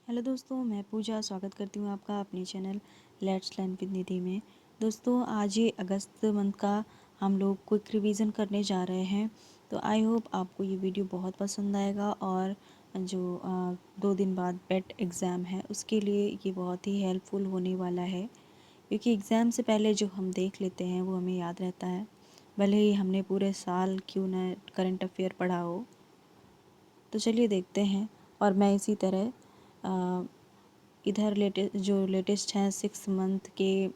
Hello दोस्तों, मैं पूजा स्वागत करती हूँ आपका अपने चैनल लेट्स लर्न विद निधि में। दोस्तों, आज ये अगस्त मंथ का हम लोग क्विक रिवीजन करने जा रहे हैं। तो आई होप आपको ये वीडियो बहुत पसंद आएगा और जो 2 दिन बाद पेट एग्ज़ाम है उसके लिए ये बहुत ही हेल्पफुल होने वाला है, क्योंकि एग्ज़ाम से पहले जो हम देख लेते हैं वो हमें याद रहता है, भले ही हमने पूरे साल क्यों न करंट अफेयर पढ़ा हो। तो चलिए देखते हैं। और मैं इसी तरह इधर लेटेस्ट हैं 6 मंथ के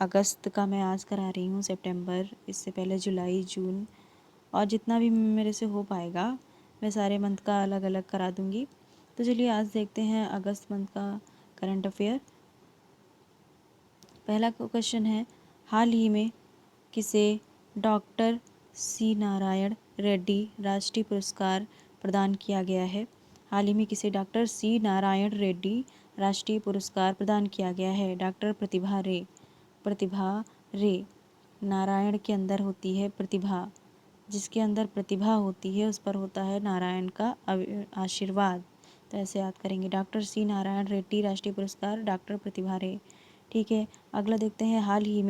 अगस्त का मैं आज करा रही हूँ, सितंबर, इससे पहले जुलाई, जून और जितना भी मेरे से हो पाएगा मैं सारे मंथ का अलग अलग करा दूँगी। तो चलिए आज देखते हैं अगस्त मंथ का करंट अफेयर। पहला क्वेश्चन है, हाल ही में किसे डॉक्टर सी नारायण रेड्डी राष्ट्रीय पुरस्कार प्रदान किया गया है? हाल ही में किसे डॉक्टर सी नारायण रेड्डी राष्ट्रीय पुरस्कार प्रदान किया गया है? डॉक्टर प्रतिभा रे। प्रतिभा रे। नारायण के अंदर होती है प्रतिभा, जिसके अंदर प्रतिभा होती है उस पर होता है नारायण का आशीर्वाद। तो ऐसे याद करेंगे, डॉक्टर सी नारायण रेड्डी राष्ट्रीय पुरस्कार, डॉक्टर प्रतिभा रे। ठीक है, अगला देखते हैं। हाल ही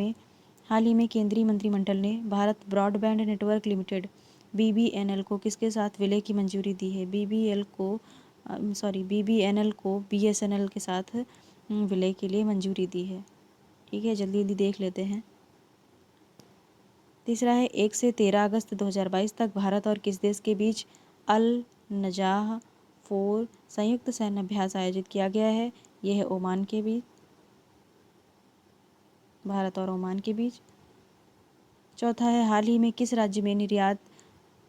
में केंद्रीय मंत्रिमंडल ने Bharat broadband network limited BBNL को किसके साथ विलय की मंजूरी दी है? BBNL को BSNL के साथ विलय के लिए मंजूरी दी है। ठीक है, जल्दी जल्दी देख लेते हैं। तीसरा है, 1 से 13 अगस्त 2022 तक भारत और किस देश के बीच अल नजाह 4 संयुक्त सैन्य अभ्यास आयोजित किया गया है? यह है ओमान के बीच, भारत और ओमान के बीच। चौथा है, हाल ही में किस राज्य में निर्यात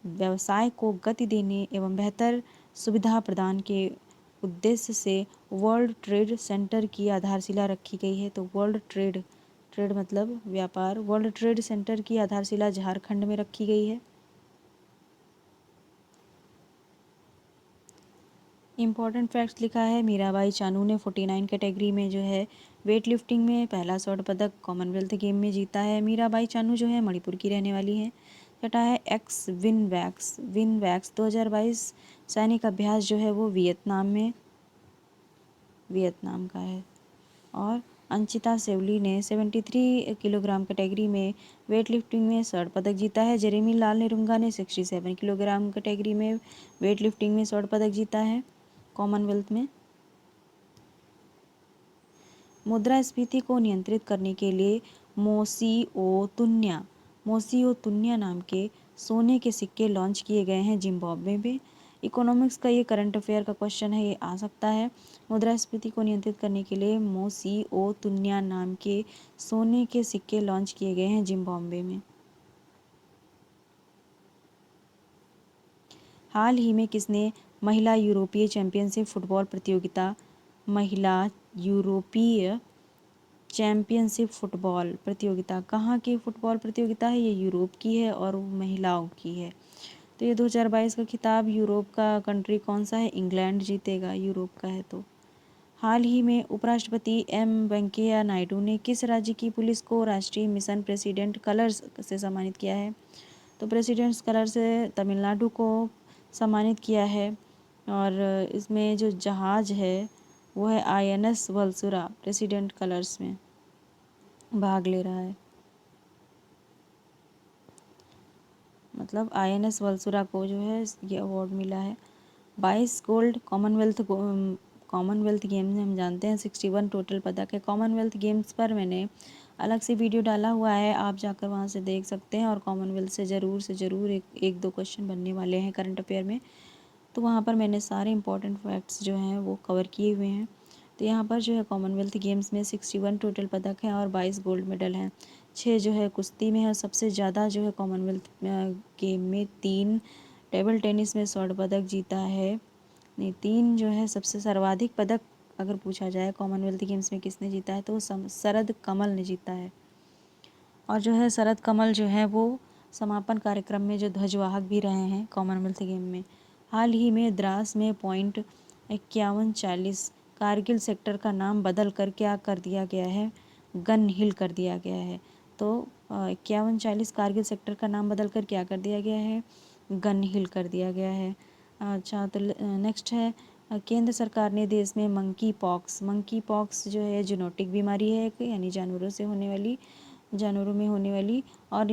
व्यवसाय को गति देने एवं बेहतर सुविधा प्रदान के उद्देश्य से वर्ल्ड ट्रेड सेंटर की आधारशिला रखी गई है? तो वर्ल्ड ट्रेड, ट्रेड मतलब व्यापार, वर्ल्ड ट्रेड सेंटर की आधारशिला झारखंड में रखी गई है। इम्पॉर्टेंट फैक्ट्स लिखा है, मीराबाई चानू ने 49 कैटेगरी में जो है वेट लिफ्टिंग में पहला स्वर्ण पदक कॉमनवेल्थ गेम में जीता है। मीराबाई चानू जो है मणिपुर की रहने वाली हैं। छठा है, एक्स विन वैक्स 2022 सैनिक अभ्यास जो है वो वियतनाम का है। और अंशिता सेवली ने 73 किलोग्राम कैटेगरी में वेट लिफ्टिंग में स्वर्ण पदक जीता है। जेरेमी लाल नेरुंगा ने 67 किलोग्राम कैटेगरी में वेट लिफ्टिंग में स्वर्ण पदक जीता है कॉमनवेल्थ में। मुद्रास्फीति को नियंत्रित करने के लिए मोसी ओ तुन्या नाम के सोने के सिक्के लॉन्च किए गए हैं जिम्बाब्वे में। इकोनॉमिक्स का ये करंट अफेयर का क्वेश्चन है, ये आ सकता है। मुद्रास्फीति को नियंत्रित करने के लिए मोसी ओ तुन्या नाम के सोने के सिक्के लॉन्च किए गए हैं जिम्बाब्वे में। हाल ही में किसने महिला यूरोपीय चैंपियनशिप फुटबॉल प्रतियोगिता कहाँ की फुटबॉल प्रतियोगिता है? ये यूरोप की है और महिलाओं की है। तो ये 2022 का खिताब यूरोप का कंट्री कौन सा है? इंग्लैंड जीतेगा, यूरोप का है। तो हाल ही में उपराष्ट्रपति वेंकैया नायडू ने किस राज्य की पुलिस को राष्ट्रीय मिशन प्रेसिडेंट कलर्स से सम्मानित किया है? तो प्रेसिडेंट्स कलर से तमिलनाडु को सम्मानित किया है। और इसमें जो जहाज़ है वो है INS वल्सुरा, प्रेसिडेंट कलर्स में भाग ले रहा है। मतलब INS वल्सुरा को जो है ये अवार्ड मिला है। 22 गोल्ड कॉमनवेल्थ गेम्स में हम जानते हैं 61 टोटल पदक है। कॉमनवेल्थ गेम्स पर मैंने अलग से वीडियो डाला हुआ है, आप जाकर वहाँ से देख सकते हैं। और कॉमनवेल्थ से ज़रूर एक दो क्वेश्चन बनने वाले हैं करंट अफेयर में, तो वहाँ पर मैंने सारे इंपॉर्टेंट फैक्ट्स जो हैं वो कवर किए हुए हैं। तो यहाँ पर जो है कॉमनवेल्थ गेम्स में 61 टोटल पदक हैं और 22 गोल्ड मेडल हैं। 6 जो है कुश्ती में है, सबसे ज़्यादा जो है कॉमनवेल्थ गेम में 3। टेबल टेनिस में स्वर्ण पदक जीता है, नहीं 3 जो है सबसे सर्वाधिक पदक अगर पूछा जाए कॉमनवेल्थ गेम्स में किसने जीता है तो वो शरद कमल ने जीता है। और जो है शरद कमल जो है वो समापन कार्यक्रम में जो ध्वजवाहक भी रहे हैं कॉमनवेल्थ गेम में। हाल ही में द्रास में .5140 कारगिल सेक्टर का नाम बदल कर क्या कर दिया गया है? गन हिल कर दिया गया है। तो 5140 कारगिल सेक्टर का नाम बदल कर क्या कर दिया गया है? गन हिल कर दिया गया है। अच्छा, तो नेक्स्ट है, केंद्र सरकार ने देश में मंकी पॉक्स जो है जूनोटिक बीमारी है एक, यानी जानवरों में होने वाली और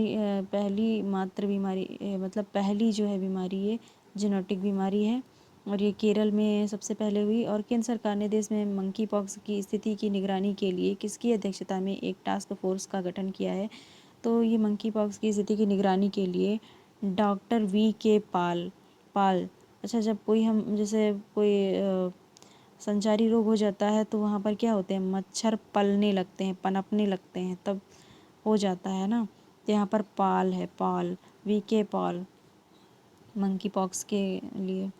पहली मात्र बीमारी मतलब पहली जो है बीमारी ये जेनेटिक बीमारी है और ये केरल में सबसे पहले हुई। और केंद्र सरकार ने देश में मंकी पॉक्स की स्थिति की निगरानी के लिए किसकी अध्यक्षता में एक टास्क फोर्स का गठन किया है? तो ये मंकी पॉक्स की स्थिति की निगरानी के लिए डॉक्टर वी के पाल। अच्छा, जब कोई हम जैसे कोई संचारी रोग हो जाता है तो वहाँ पर क्या होते हैं, मच्छर पलने लगते हैं, पनपने लगते हैं, तब हो जाता है ना। तो यहाँ पर पाल है, वी के पॉल मंकी पॉक्स के लिए।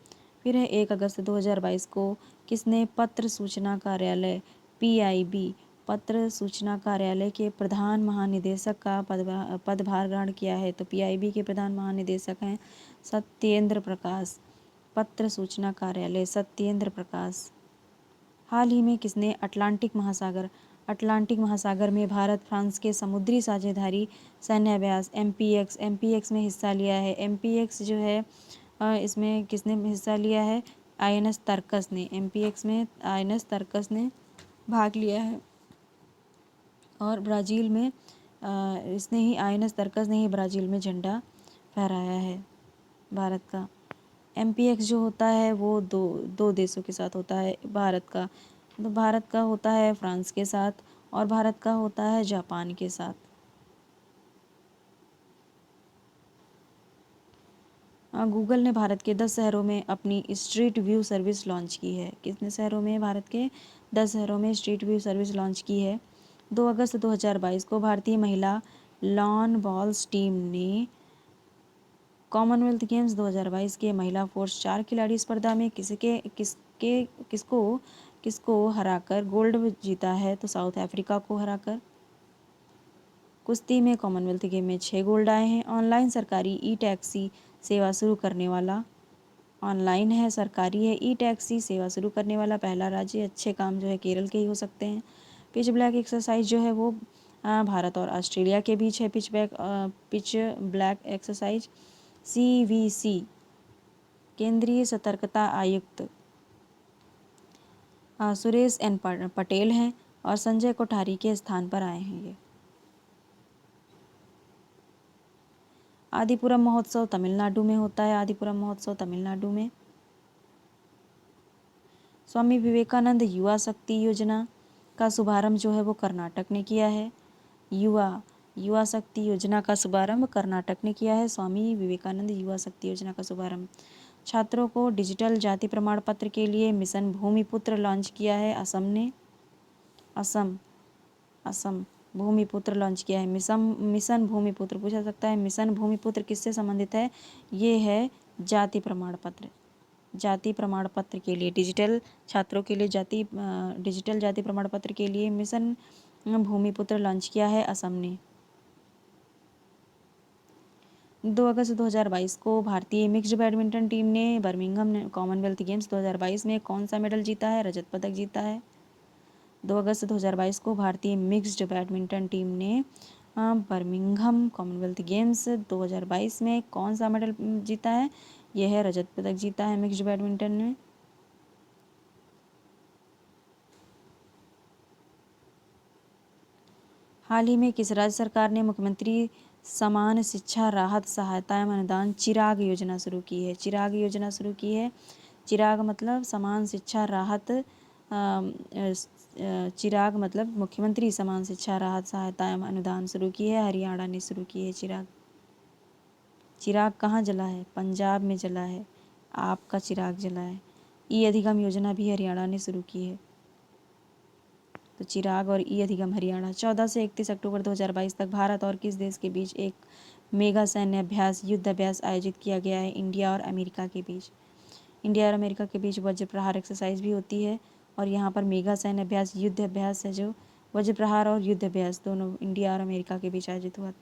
फिर है 1 अगस्त 2022 को किसने पत्र सूचना कार्यालय PIB पत्र सूचना कार्यालय के प्रधान महानिदेशक का पदभार ग्रहण किया है? तो PIB के प्रधान महानिदेशक हैं सत्येंद्र प्रकाश। पत्र सूचना कार्यालय सत्येंद्र प्रकाश। हाल ही में किसने अटलांटिक महासागर में भारत फ्रांस के समुद्री साझेदारी सैन्य अभ्यास MPX में हिस्सा लिया है? MPX जो है इसमें किसने हिस्सा लिया है? INS तर्कस ने। MPX में INS तर्कस ने भाग लिया है और ब्राज़ील में इसने ही INS तर्कस ने ही ब्राज़ील में झंडा फहराया है भारत का। MPX जो होता है वो दो देशों के साथ होता है भारत का होता है फ्रांस के साथ और भारत का होता है जापान के साथ। गूगल ने भारत के 10 शहरों में अपनी स्ट्रीट व्यू सर्विस लॉन्च की है? कितने शहरों में? भारत के 10 शहरों में स्ट्रीट व्यू सर्विस लॉन्च की है। 2 अगस्त 2022 को भारतीय महिला लॉन बॉल्स टीम ने कॉमनवेल्थ गेम्स 2022 के महिला फोर्स 4 खिलाड़ी स्पर्धा में किसको हराकर गोल्ड जीता है? तो साउथ अफ्रीका को हराकर। कुश्ती में कॉमनवेल्थ गेम में 6 गोल्ड आए हैं। ऑनलाइन सरकारी ई-टैक्सी सेवा शुरू करने वाला ऑनलाइन है, सरकारी है, ई-टैक्सी सेवा शुरू करने वाला पहला राज्य। अच्छे काम जो है केरल के ही हो सकते हैं। पिच ब्लैक एक्सरसाइज जो है वो भारत और ऑस्ट्रेलिया के बीच है। पिच ब्लैक एक्सरसाइज CVC केंद्रीय सतर्कता आयुक्त सुरेश एन पटेल हैं और संजय कोठारी के स्थान पर आए हैं। ये आदिपुरम महोत्सव तमिलनाडु में होता है। आदिपुरम महोत्सव तमिलनाडु में। स्वामी विवेकानंद युवा शक्ति योजना का शुभारंभ जो है वो कर्नाटक ने किया है। युवा शक्ति योजना का शुभारंभ कर्नाटक ने किया है। स्वामी विवेकानंद युवा शक्ति योजना का शुभारंभ। छात्रों को डिजिटल जाति प्रमाण पत्र के लिए मिशन भूमिपुत्र लॉन्च किया है असम ने। असम भूमिपुत्र लॉन्च किया है। मिशन भूमिपुत्र पूछा सकता है। मिशन भूमिपुत्र किससे संबंधित है? ये है जाति प्रमाण पत्र के लिए डिजिटल छात्रों के लिए डिजिटल जाति प्रमाण पत्र के लिए मिशन भूमिपुत्र लॉन्च किया है असम ने। 2 अगस्त 2022 को भारतीय मिक्स्ड बैडमिंटन टीम ने बर्मिंघम कॉमनवेल्थ गेम्स 2022 में कौन सा मेडल जीता है? रजत पदक जीता है। 2 अगस्त 2022 को भारतीय मिक्स्ड बैडमिंटन टीम ने बर्मिंघम कॉमनवेल्थ गेम्स 2022 में कौन सा मेडल जीता है? यह है रजत पदक जीता है मिक्स्ड बैडमिंटन में। हाल ही में किस राज्य सरकार ने मुख्यमंत्री समान शिक्षा राहत सहायता एवं अनुदान चिराग योजना शुरू की है? चिराग योजना शुरू की है। चिराग मतलब समान शिक्षा राहत चिराग मतलब मुख्यमंत्री समान शिक्षा राहत सहायता एवं अनुदान शुरू की है। हरियाणा ने शुरू की है चिराग। चिराग कहाँ जला है? पंजाब में जला है। आपका चिराग जला है। ई-अधिगम योजना भी हरियाणा ने शुरू की है। तो चिराग और ई-अधिगम हरियाणा। 14 से 31 अक्टूबर 2022 तक भारत और किस देश के बीच एक मेगा सैन्य अभ्यास युद्ध अभ्यास आयोजित किया गया है? इंडिया और अमेरिका के बीच। इंडिया और अमेरिका के बीच वज्र प्रहार एक्सरसाइज भी होती है और यहाँ पर मेगा सैन्य अभ्यास युद्ध अभ्यास है जो वज्र प्रहार और युद्ध अभ्यास दोनों इंडिया और अमेरिका के बीच आयोजित हुआ।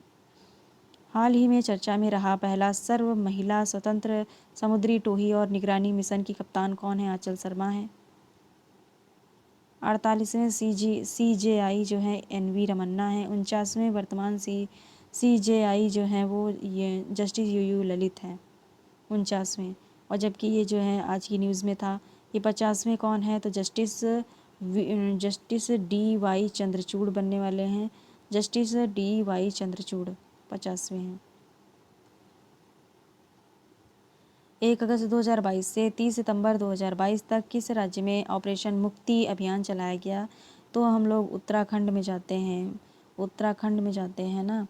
हाल ही में चर्चा में रहा पहला सर्व महिला स्वतंत्र समुद्री टोही और निगरानी मिशन की कप्तान कौन है? आंचल शर्मा है। 48वें CJI जो है NV रमन्ना है। 49वें वर्तमान CJI जो है वो ये जस्टिस UU ललित हैं 49वें। और जबकि ये जो है आज की न्यूज़ में था ये 50वें कौन है? तो जस्टिस डी वाई चंद्रचूड़ बनने वाले हैं। जस्टिस डी वाई चंद्रचूड़ 50वें हैं। 1 अगस्त 2022 से 30 सितंबर 2022 तक किस राज्य में ऑपरेशन मुक्ति अभियान चलाया गया? तो हम लोग उत्तराखंड में जाते हैं। उत्तराखंड में जाते हैं ना,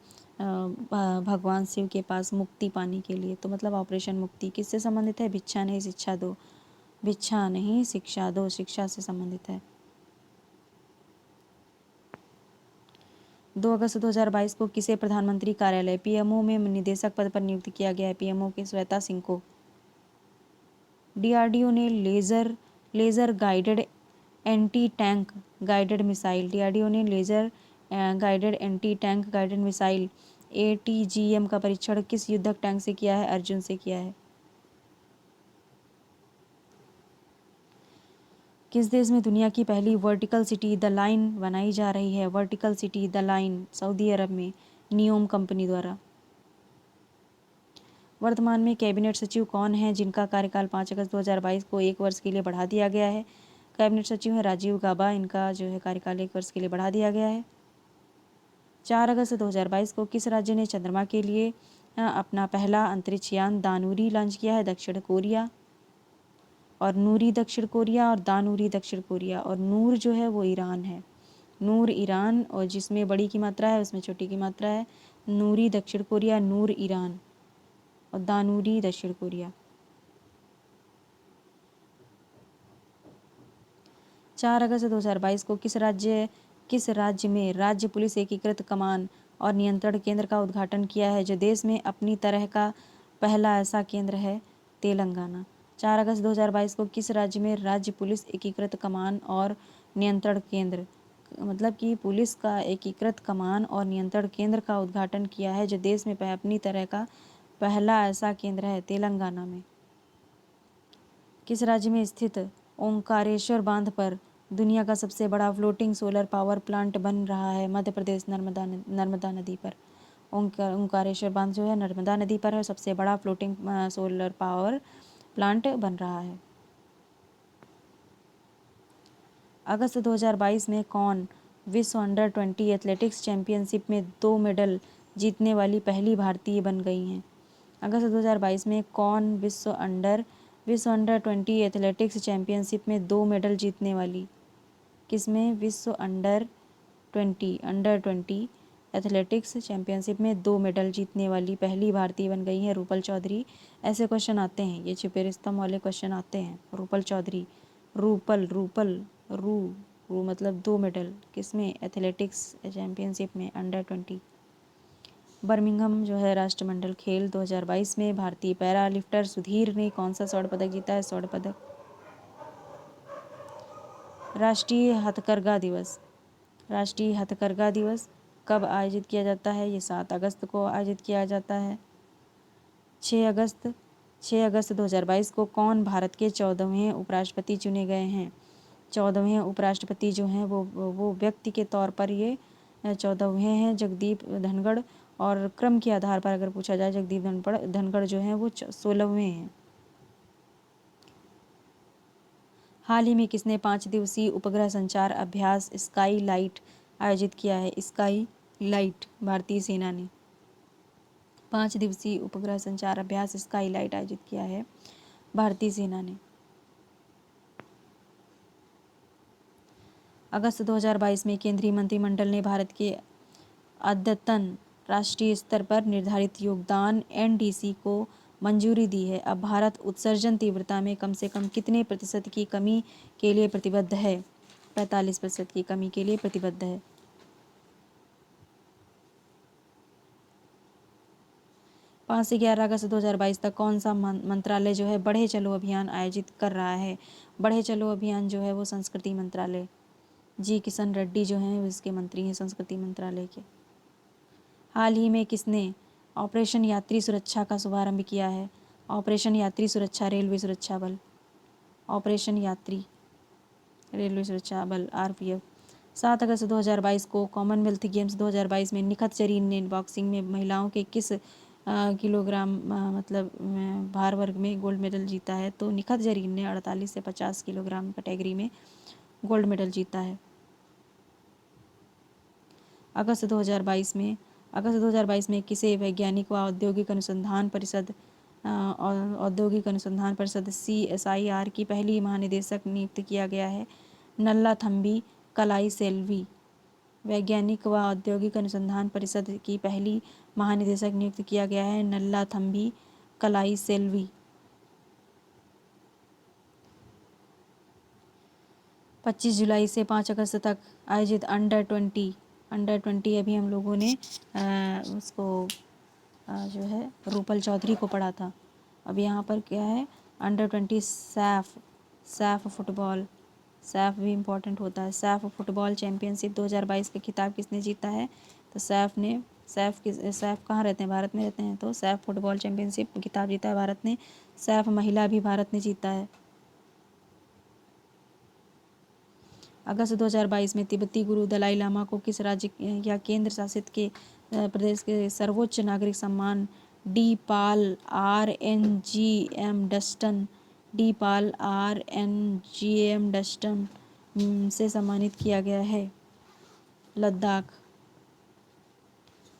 भगवान शिव के पास मुक्ति पाने के लिए। तो मतलब ऑपरेशन मुक्ति किससे संबंधित है? भिक्षा नहीं शिक्षा दो, भिक्षा नहीं शिक्षा दो, शिक्षा से संबंधित है। 2 अगस्त 2022 को किसे प्रधानमंत्री कार्यालय पीएमओ में निदेशक पद पर नियुक्त किया गया है? पीएमओ के श्वेता सिंह को। डीआरडीओ ने laser guided anti tank guided missile DRDO ने laser guided anti tank guided missile ATGM का परीक्षण किस युद्धक टैंक से किया है? अर्जुन से किया है। किस देश में दुनिया की पहली वर्टिकल सिटी द लाइन बनाई जा रही है? वर्टिकल सिटी द लाइन सऊदी अरब में, नियोम कंपनी द्वारा। वर्तमान में कैबिनेट सचिव कौन है जिनका कार्यकाल 5 अगस्त 2022 को 1 वर्ष के लिए बढ़ा दिया गया है? कैबिनेट सचिव है राजीव गाबा, इनका जो है कार्यकाल 1 वर्ष के लिए बढ़ा दिया गया है। 4 अगस्त 2022 को किस राज्य ने चंद्रमा के लिए अपना पहला अंतरिक्ष यान दानूरी लॉन्च किया है? दक्षिण कोरिया। और नूरी दक्षिण कोरिया और दानूरी दक्षिण कोरिया, और नूर जो है वो ईरान है। नूर ईरान, और जिसमें बड़ी की मात्रा है उसमें छोटी की मात्रा है। नूरी दक्षिण कोरिया, नूर ईरान और दानूरी दक्षिण कोरिया। 4 अगस्त 2022 को किस राज्य में राज्य पुलिस एकीकृत कमान और नियंत्रण केंद्र का उद्घाटन किया है, जो देश में अपनी तरह का पहला ऐसा केंद्र है? तेलंगाना। 4 अगस्त 2022 को किस राज्य में राज्य पुलिस एकीकृत कमान और नियंत्रण केंद्र, मतलब कि पुलिस का एकीकृत कमान और नियंत्रण केंद्र का उद्घाटन किया है, जो देश में अपनी तरह का पहला ऐसा केंद्र है? तेलंगाना में। किस राज्य में स्थित ओंकारेश्वर बांध पर दुनिया का सबसे बड़ा फ्लोटिंग सोलर पावर प्लांट बन रहा है? मध्य प्रदेश, नर्मदा नदी पर। ओंकारेश्वर बांध जो है नर्मदा नदी पर है, सबसे बड़ा फ्लोटिंग सोलर पावर प्लांट बन रहा है। अगस्त 2022 में कौन विश्व अंडर-20 एथलेटिक्स चैंपियनशिप में 2 मेडल जीतने वाली पहली भारतीय बन गई हैं? अगस्त 2022 में कौन विश्व अंडर-20 एथलेटिक्स चैंपियनशिप में 2 मेडल जीतने वाली, किसमें? विश्व अंडर 20 एथलेटिक्स चैंपियनशिप में 2 मेडल जीतने वाली पहली भारतीय बन गई हैं रूपल चौधरी। ऐसे क्वेश्चन आते हैं, ये छिपे रिस्तम वाले क्वेश्चन आते हैं। रूपल चौधरी, रूपल रू मतलब 2 मेडल, किसमें? एथलेटिक्स चैंपियनशिप में अंडर-20। बर्मिंघम जो है राष्ट्रमंडल खेल 2022 में भारतीय पैरा लिफ्टर सुधीर ने कौन सा स्वर्ण पदक जीता है? स्वर्ण पदक। राष्ट्रीय हथकरघा दिवस कब आयोजित किया जाता है? ये 7 अगस्त को आयोजित किया जाता है। 6 अगस्त 2022 को कौन भारत के 14वें उपराष्ट्रपति चुने गए हैं? 14वें उपराष्ट्रपति जो हैं वो व्यक्ति के तौर पर ये 14वें हैं जगदीप धनखड़, और क्रम के आधार पर अगर पूछा जाए जगदीप धनखड़ जो हैं वो 16वें हैं। हाल ही में किसने 5 दिवसीय उपग्रह संचार अभ्यास स्काई लाइट आयोजित किया है? स्काई लाइट भारतीय सेना ने 5 दिवसीय उपग्रह संचार अभ्यास स्काई लाइट आयोजित किया है भारतीय सेना ने। अगस्त 2022 में केंद्रीय मंत्रिमंडल ने भारत के अद्यतन राष्ट्रीय स्तर पर निर्धारित योगदान एनडीसी को मंजूरी दी है। अब भारत उत्सर्जन तीव्रता में कम से कम कितने प्रतिशत की कमी के लिए प्रतिबद्ध है? 45% की कमी के लिए प्रतिबद्ध है। 5 से 11 अगस्त 2022 तक कौन सा मंत्रालय जो है बढ़े चलो अभियान आयोजित कर रहा है? बढ़े चलो अभियान जो है वो संस्कृति मंत्रालय, जी किशन रेड्डी जो हैं इसके मंत्री हैं संस्कृति मंत्रालय के। हाल ही में किसने ऑपरेशन यात्री सुरक्षा का शुभारंभ किया है? ऑपरेशन यात्री सुरक्षा रेलवे सुरक्षा बल, ऑपरेशन यात्री रेलवे सुरक्षा बल आरपीएफ। 7 अगस्त 2022 को कॉमनवेल्थ गेम्स 2022 में निखत जरीन ने बॉक्सिंग में महिलाओं के किस किलोग्राम मतलब भार वर्ग में गोल्ड मेडल जीता है। तो निखत जरीन ने 48 से 50 किलोग्राम कैटेगरी में गोल्ड मेडल जीता है। अगस्त 2022 में किसे वैज्ञानिक व औद्योगिक अनुसंधान परिषद CSIR की पहली महानिदेशक नियुक्त किया गया है? नल्लाथम्बी कलाई सेल्वी। वैज्ञानिक व औद्योगिक अनुसंधान परिषद की पहली महानिदेशक नियुक्त किया गया है नल्लाथम्बी कलाई सेल्वी। 25 जुलाई से 5 अगस्त तक आयोजित अंडर 20 अभी हम लोगों ने उसको जो है रूपल चौधरी को पढ़ा था। अब यहाँ पर क्या है, अंडर 20 सैफ फुटबॉल, सैफ भी इम्पोर्टेंट होता है। सैफ फुटबॉल चैम्पियनशिप 2022 का खिताब किसने जीता है? तो सैफ कहाँ रहते हैं? भारत में रहते हैं। तो सैफ फुटबॉल चैम्पियनशिप खिताब जीता है भारत ने। सैफ महिला भी भारत ने जीता है। अगस्त 2022 में तिब्बती गुरु दलाई लामा को किस राज्य या केंद्र शासित के प्रदेश के सर्वोच्च नागरिक सम्मान डी पाल आर एन जी एम डस्टन से सम्मानित किया गया है? लद्दाख।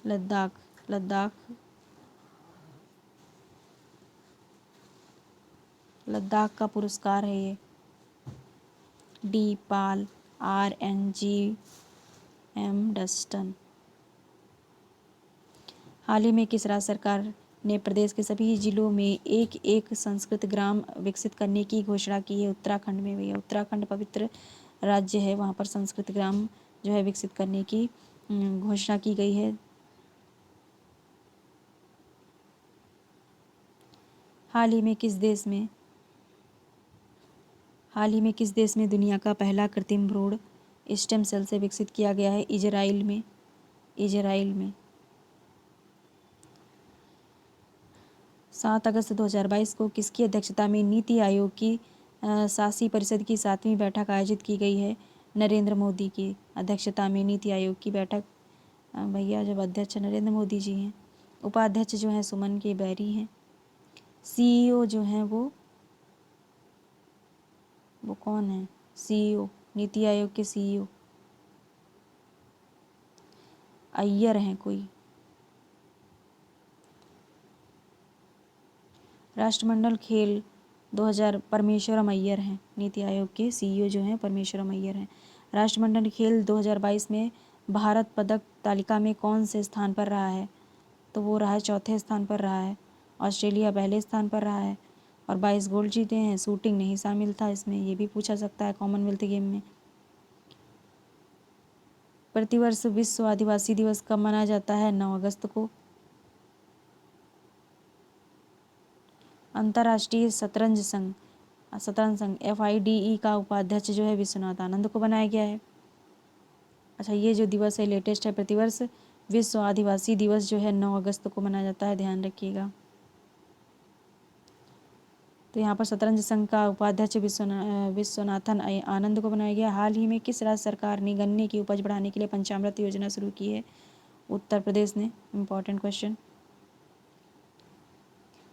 लद्दाख लद्दाख लद्दाख का पुरस्कार है ये, डी पाल RNGM डस्टन। हाल ही में किस राज्य सरकार ने प्रदेश के सभी जिलों में एक एक संस्कृत ग्राम विकसित करने की घोषणा की है? उत्तराखंड में। भैया उत्तराखंड पवित्र राज्य है, वहाँ पर संस्कृत ग्राम जो है विकसित करने की घोषणा की गई है। हाल ही में किस देश में दुनिया का पहला कृत्रिम भ्रूण स्टेम सेल से विकसित किया गया है? इजराइल में। 7 अगस्त 2022 को किसकी अध्यक्षता में नीति आयोग की शासी परिषद की 7वीं बैठक आयोजित की गई है? नरेंद्र मोदी की अध्यक्षता में नीति आयोग की बैठक। भैया जब अध्यक्ष नरेंद्र मोदी जी हैं, उपाध्यक्ष जो हैं सुमन के बैरी हैं, CEO जो हैं वो कौन है? CEO नीति आयोग के CEO अय्यर हैं कोई। राष्ट्रमंडल खेल 2000 परमेश्वरम अय्यर हैं, नीति आयोग के CEO जो हैं परमेश्वरम अय्यर हैं। राष्ट्रमंडल खेल 2022 में भारत पदक तालिका में कौन से स्थान पर रहा है? तो वो रहा है चौथे स्थान पर रहा है। ऑस्ट्रेलिया पहले स्थान पर रहा है और 22 गोल्ड जीते हैं। शूटिंग नहीं शामिल था इसमें, ये भी पूछा सकता है कॉमनवेल्थ गेम में। प्रतिवर्ष विश्व आदिवासी दिवस कब मनाया जाता है? 9 अगस्त को। अंतर्राष्ट्रीय शतरंज संघ FIDE का उपाध्यक्ष जो है विश्वनाथ आनंद को बनाया गया है। अच्छा, ये जो दिवस है लेटेस्ट है, प्रतिवर्ष विश्व आदिवासी दिवस जो है 9 अगस्त को मनाया जाता है, ध्यान रखिएगा। तो यहाँ पर शतरंज संघ का उपाध्यक्ष विश्वनाथन आनंद को बनाया गया। हाल ही में किस राज्य सरकार ने गन्ने की उपज बढ़ाने के लिए पंचामृत योजना शुरू की है? उत्तर प्रदेश ने। Important question.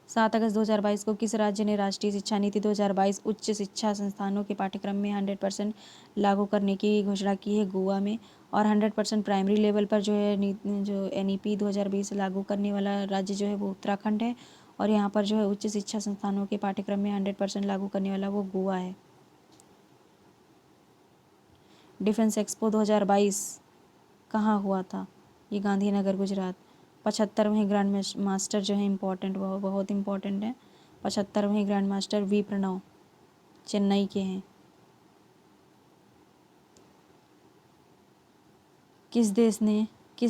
7 अगस्त 2022 को किस राज्य ने राष्ट्रीय शिक्षा नीति 2022 उच्च शिक्षा संस्थानों के पाठ्यक्रम में 100% लागू करने की घोषणा की है? गोवा में। और 100% प्राइमरी लेवल पर जो है जो NEP 2020 लागू करने वाला राज्य जो है वो उत्तराखंड है। और यहाँ पर जो है उच्च शिक्षा संस्थानों के पाठ्यक्रम में 100% लागू करने वाला वो गोवा है। डिफेंस एक्सपो 2022 कहाँ हुआ था? ये गांधीनगर गुजरात। 75वें ग्रैंड मास्टर जो है इम्पोर्टेंट, वह बहुत इम्पोर्टेंट है। 75वें grand master V Pranav Chennai के हैं। किस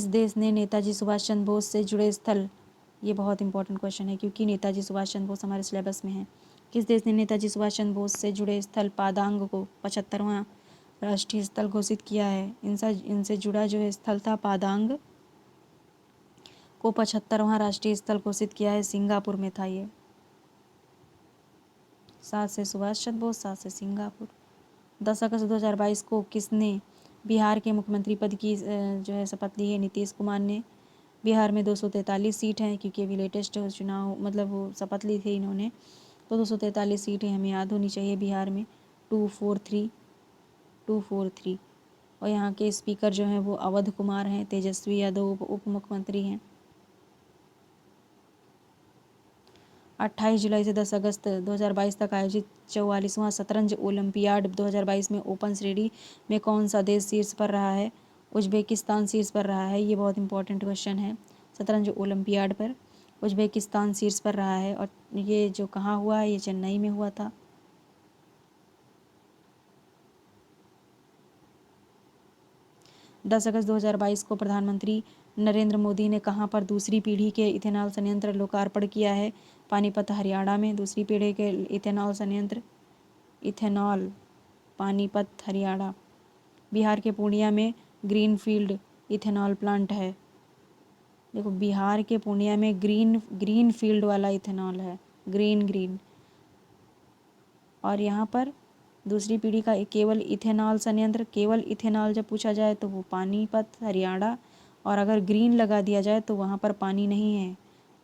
देश ने नेताजी सुभाष चंद्र बोस से जुड़े स्थल, ये बहुत इंपॉर्टेंट क्वेश्चन है क्योंकि नेताजी सुभाष चंद्र बोस हमारे सिलेबस में है। किस देश ने नेताजी सुभाष चंद्र बोस से जुड़े स्थल पादांग को 75वां राष्ट्रीय स्थल घोषित किया है? इनसे जुड़ा जो है स्थल था पादांग को 75वां राष्ट्रीय स्थल घोषित किया है, सिंगापुर में था ये। 7 से सुभाष चंद्र बोस, 7 से सिंगापुर। 10 अगस्त 2022 को किसने बिहार के मुख्यमंत्री पद की जो है शपथ ली है? नीतीश कुमार ने। बिहार में 243 सीट हैं, क्योंकि अभी लेटेस्ट चुनाव मतलब वो शपथ ली थी इन्होंने, तो 243 सीटें हमें याद होनी चाहिए बिहार में। 243 और यहाँ के स्पीकर जो हैं वो अवध कुमार हैं, तेजस्वी यादव उप मुख्यमंत्री हैं। 28 जुलाई से 10 अगस्त 2022 तक आयोजित 44वां शतरंज ओलंपियाड 2022 में ओपन श्रेणी में कौन सा देश शीर्ष पर रहा है? उज्बेकिस्तान शीर्ष पर रहा है। ये बहुत इंपॉर्टेंट क्वेश्चन है। शतरंज ओलंपियाड पर उज्बेकिस्तान शीर्ष पर रहा है। और ये जो कहाँ हुआ है? ये चेन्नई में हुआ था। दस अगस्त 2022 को प्रधानमंत्री नरेंद्र मोदी ने कहाँ पर दूसरी पीढ़ी के इथेनॉल संयंत्र लोकार्पण किया है? पानीपत हरियाणा में दूसरी पीढ़ी के इथेनॉल संयंत्र, इथेनॉल, पानीपत हरियाणा। बिहार के पूर्णिया में ग्रीनफील्ड इथेनॉल प्लांट है। देखो, बिहार के पूर्णिया में ग्रीन फील्ड वाला इथेनॉल है, ग्रीन। और यहाँ पर दूसरी पीढ़ी का केवल इथेनॉल संयंत्र, केवल इथेनॉल जब पूछा जाए तो वो पानीपत हरियाणा, और अगर ग्रीन लगा दिया जाए तो वहाँ पर पानी नहीं है,